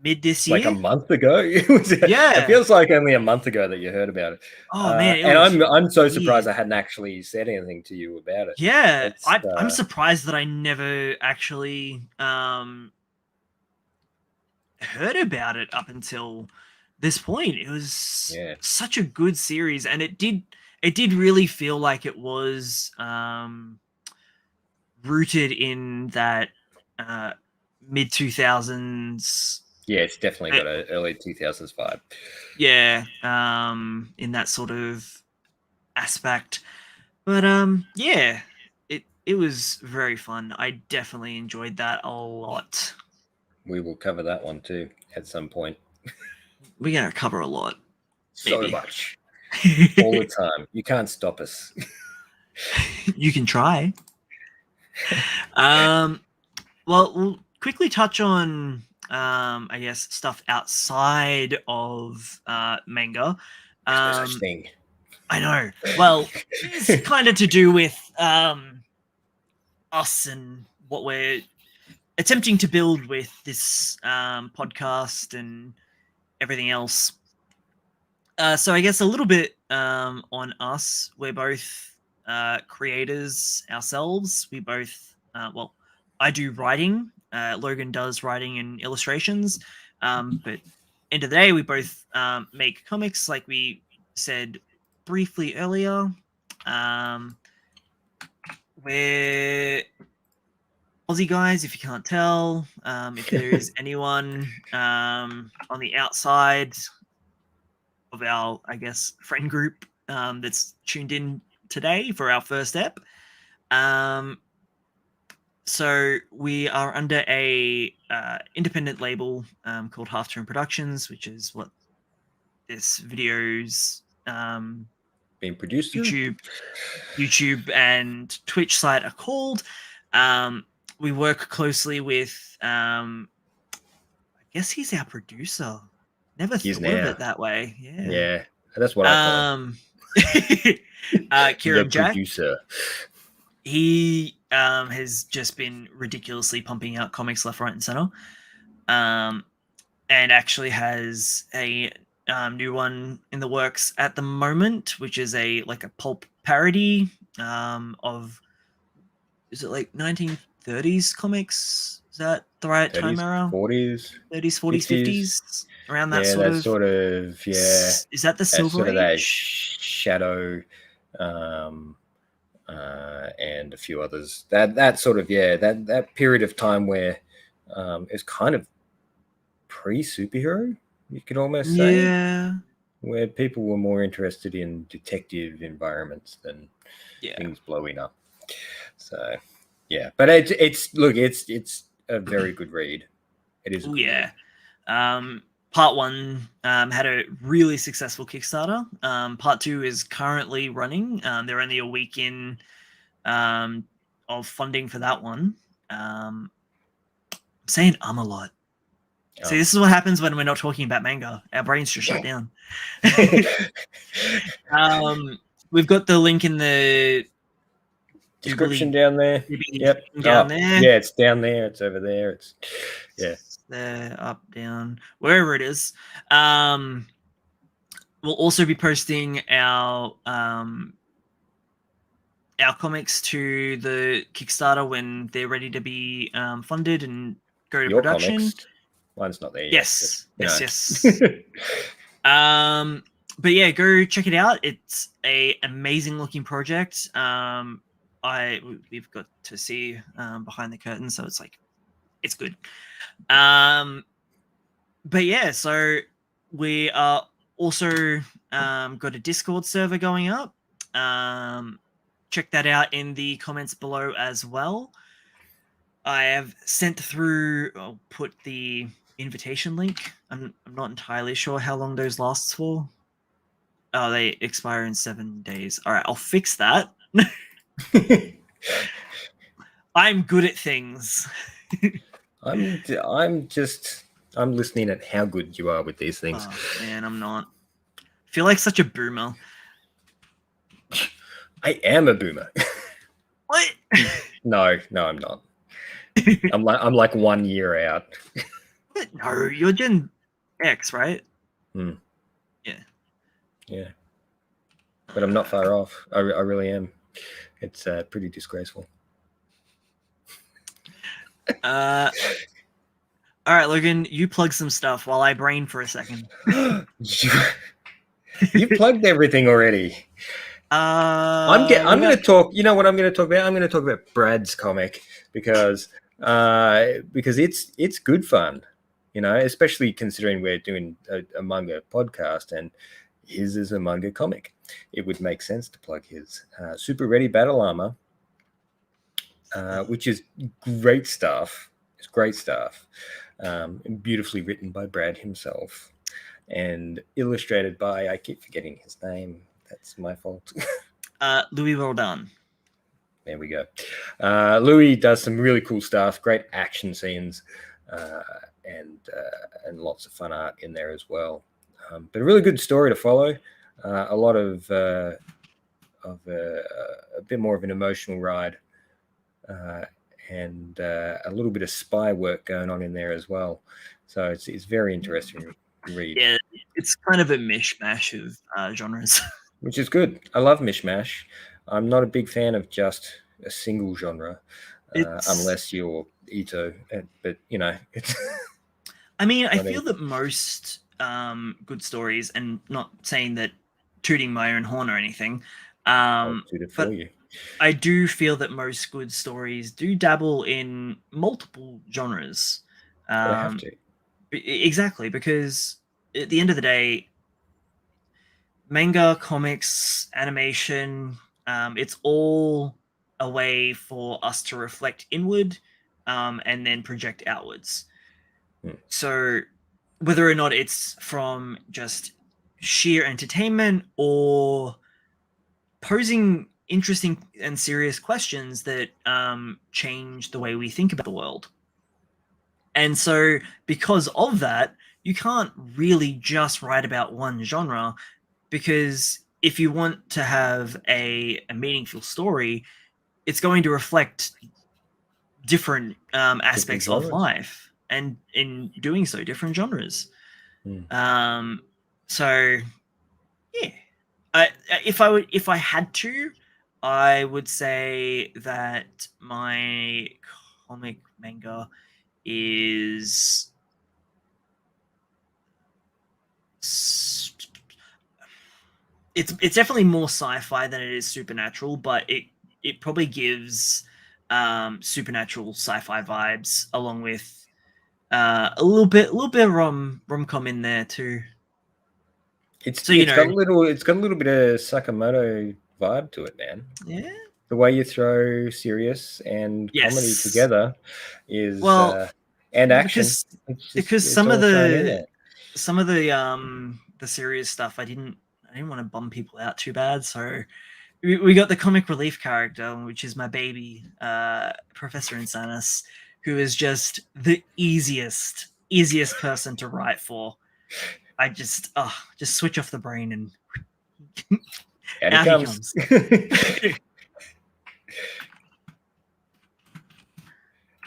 mid this year. Like a month ago. It feels like only a month ago that you heard about it. Oh man, and I'm so surprised I hadn't actually said anything to you about it. Yeah, I'm surprised that I never actually heard about it up until this point. It was such a good series, and it did really feel like it was rooted in that mid 2000s. Yeah, it's definitely got an early 2000s vibe. Yeah, in that sort of aspect. But yeah, it was very fun. I definitely enjoyed that a lot. We will cover that one too at some point. We're gonna cover a lot. So Maybe. much. All the time. You can't stop us. You can try. Well, we'll quickly touch on, I guess, stuff outside of manga. There's no such thing. I know. Well, it's kind of to do with us and what we're attempting to build with this podcast and everything else. So I guess a little bit on us. We're both creators ourselves. We both, well, I do writing. Logan does writing and illustrations. But end of the day, we both make comics, like we said briefly earlier. We're Aussie guys, if you can't tell. If there is anyone on the outside of our, I guess, friend group that's tuned in today for our first ep. So we are under a independent label called Half Tone Productions, which is what this video's Being produced. YouTube and Twitch site are called. We work closely with, I guess he's our producer. Never thought of it that way. Yeah, that's what I call Kieran the Jack. producer. He has just been ridiculously pumping out comics left, right, and center, and actually has a new one in the works at the moment, which is a pulp parody of, is it like 1930s comics? Is that the right 30s, time era? 40s, 30s, 40s, 50s, around that yeah, sort that of. sort of, yeah. Is that the Silver sort of Age? that shadow, and a few others. That sort of, yeah, that period of time where it's kind of pre-superhero, you could almost say. Yeah. Where people were more interested in detective environments than things blowing up. So, yeah, but it's a very good read. It is. Part 1 had a really successful Kickstarter. Part 2 is currently running. They're only a week in of funding for that one. I'm saying a lot. See, this is what happens when we're not talking about manga. Our brains just shut down. We've got the link in the description down there. Yep. Down there. Yeah, it's down there. It's over there. It's there, up, down, wherever it is. We'll also be posting our comics to the Kickstarter when they're ready to be funded and go to production. Comics? Mine's not there yet. Yes. But yeah, go check it out. It's a amazing looking project. We've got to see behind the curtain, so it's like, it's good. But yeah, so we are also got a Discord server going up. Check that out in the comments below as well. I have sent through, I'll put the invitation link. I'm not entirely sure how long those lasts for. Oh, they expire in 7 days. All right, I'll fix that. I'm good at things. I'm listening at how good you are with these things. Oh, man, I'm not. I feel like such a boomer. I am a boomer. What? No, I'm not. I'm like 1 year out. No, you're Gen X, right? Yeah. But I'm not far off. I really am. It's pretty disgraceful. All right, Logan, you plug some stuff while I brain for a second. You plugged everything already. I'm going to talk. You know what I'm going to talk about? I'm going to talk about Brad's comic because it's good fun. You know, especially considering we're doing a manga podcast and his is a manga comic. It would make sense to plug his Super Ready Battle Armor which is great stuff. It's great stuff. Beautifully written by Brad himself and illustrated by, I keep forgetting his name. That's my fault. Louis Roldan. There we go. Louis does some really cool stuff, great action scenes, and lots of fun art in there as well. But a really good story to follow. A lot of a bit more of an emotional ride, and a little bit of spy work going on in there as well. So it's very interesting to read. Yeah, it's kind of a mishmash of genres. Which is good. I love mishmash. I'm not a big fan of just a single genre, unless you're Ito. But it's. I mean, I feel that most good stories, and not saying that tooting my own horn or anything, but I do feel that most good stories do dabble in multiple genres. They have to. Exactly, because at the end of the day, manga, comics, animation, it's all a way for us to reflect inward and then project outwards. So whether or not it's from just sheer entertainment or posing interesting and serious questions that change the way we think about the world. And so because of that, you can't really just write about one genre, because if you want to have a meaningful story, it's going to reflect different aspects of life, and in doing so, different genres. So yeah, if I had to, I would say that my comic manga is it's definitely more sci-fi than it is supernatural, but it probably gives supernatural sci-fi vibes, along with a little bit of rom-com in there too. It's got a little bit of Sakamoto vibe to it, man. Yeah. The way you throw serious and comedy together is and action. Because some of the serious stuff, I didn't want to bum people out too bad, so we got the comic relief character, which is my baby, Professor Insanus, who is just the easiest person to write for. I just switch off the brain and out he comes.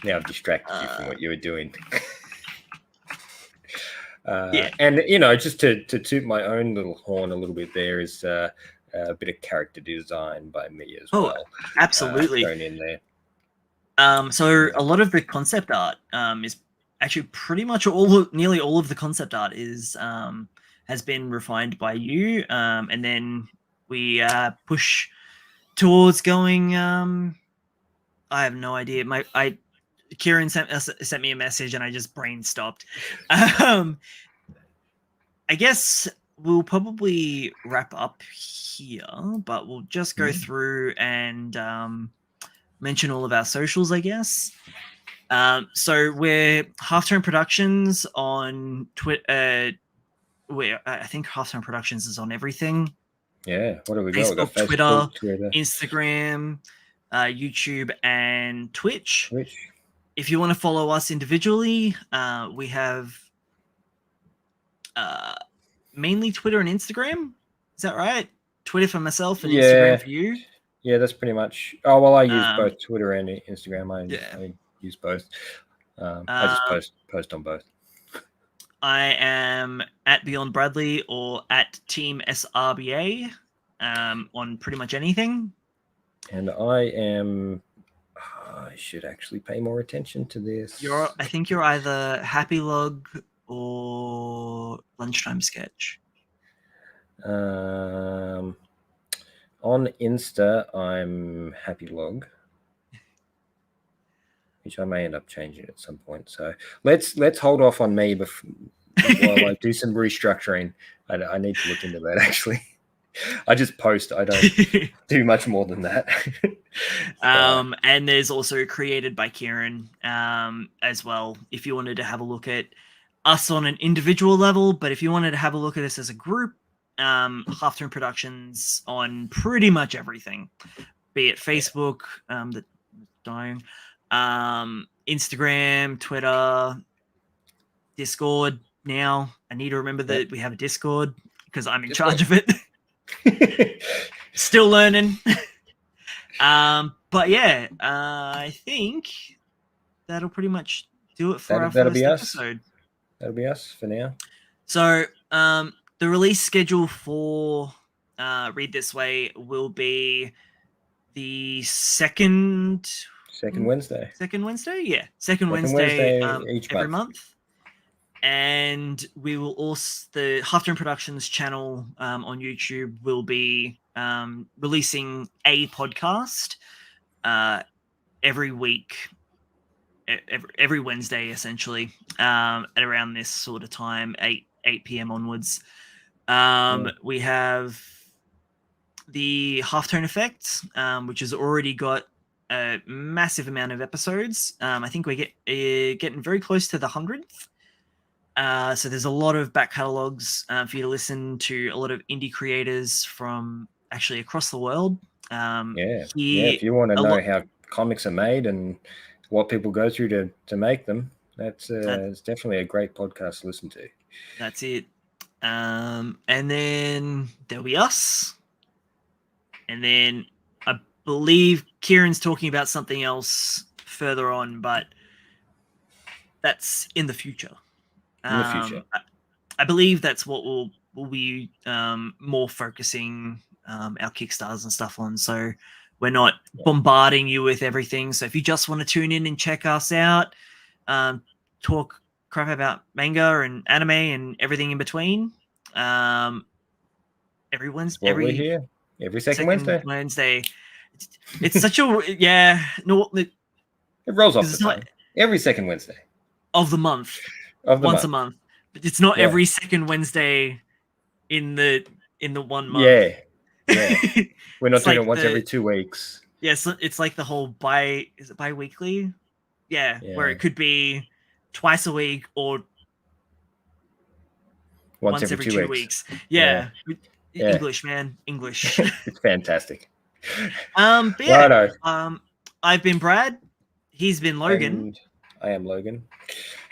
Now I've distracted you from what you were doing. And just to toot my own little horn a little bit, there is a bit of character design by me as well. Absolutely. Thrown in there. So a lot of the concept art is actually pretty much nearly all of the concept art is has been refined by you, and then we push towards going. I have no idea. Kieran sent me a message and I just brain stopped. I guess we'll probably wrap up here, but we'll just go through and mention all of our socials, I guess. So we're Halftone Productions on Twitter. I think Halftone Productions is on everything. Yeah, what do we got? We got Facebook, Twitter, Instagram, YouTube, and Twitch. If you want to follow us individually, we have mainly Twitter and Instagram. Is that right? Twitter for myself and Instagram for you? Yeah, that's pretty much. Oh, well, I use both Twitter and Instagram. I use both. I just post on both. I am at Beyond Bradley or at Team SRBA on pretty much anything. And I am... I should actually pay more attention to this. I think you're either Happy Log or Lunchtime Sketch. On Insta, I'm Happy Log, which I may end up changing at some point. So let's hold off on me while I do some restructuring. I need to look into that, actually. I just post. I don't do much more than that. And there's also created by Kieran as well, if you wanted to have a look at us on an individual level. But if you wanted to have a look at us as a group, Half Tone Productions on pretty much everything, be it Facebook, the dying, Instagram, Twitter, Discord. Now I need to remember that we have a Discord because I'm in charge of it. Still learning. But yeah, I think that'll pretty much do it for our first episode. That'll be us for now. So the release schedule for Read This Way will be the second Wednesday. Second Wednesday? Yeah. Second Wednesday each every month. And we will also, the Half Tone Productions channel on YouTube will be releasing a podcast every week, every Wednesday, essentially, at around this sort of time, 8 p.m. onwards. We have the Half Tone Effect, which has already got a massive amount of episodes. I think we're getting very close to the 100th. So there's a lot of back catalogs for you to listen to, a lot of indie creators from actually across the world. If you want to know how comics are made and what people go through to make them, it's definitely a great podcast to listen to. That's it. And then there'll be us. And then I believe Kieran's talking about something else further on, but that's in the future. I believe that's what we'll be more focusing our Kickstarters and stuff on. So we're not bombarding you with everything. So if you just want to tune in and check us out, talk crap about manga and anime and everything in between, every Wednesday, we're here every second Wednesday. It's such a it rolls off the tongue. Every second Wednesday of the month. Once a month, but it's not every second Wednesday in the 1 month. We're not doing it once every 2 weeks. Yes, it's like the whole bi-weekly? Yeah, where it could be twice a week or once every 2 weeks. Yeah. English, man, English. It's fantastic. But yeah, I've been Brad. He's been Logan. And I am Logan.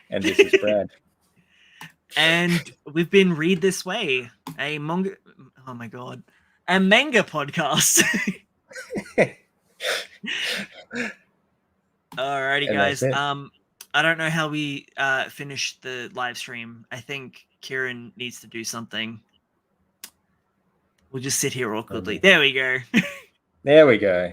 And this is Brad. And we've been Read This Way, a manga podcast. Alrighty, guys. I don't know how we finished the live stream. I think Kieran needs to do something. We'll just sit here awkwardly. There we go. There we go.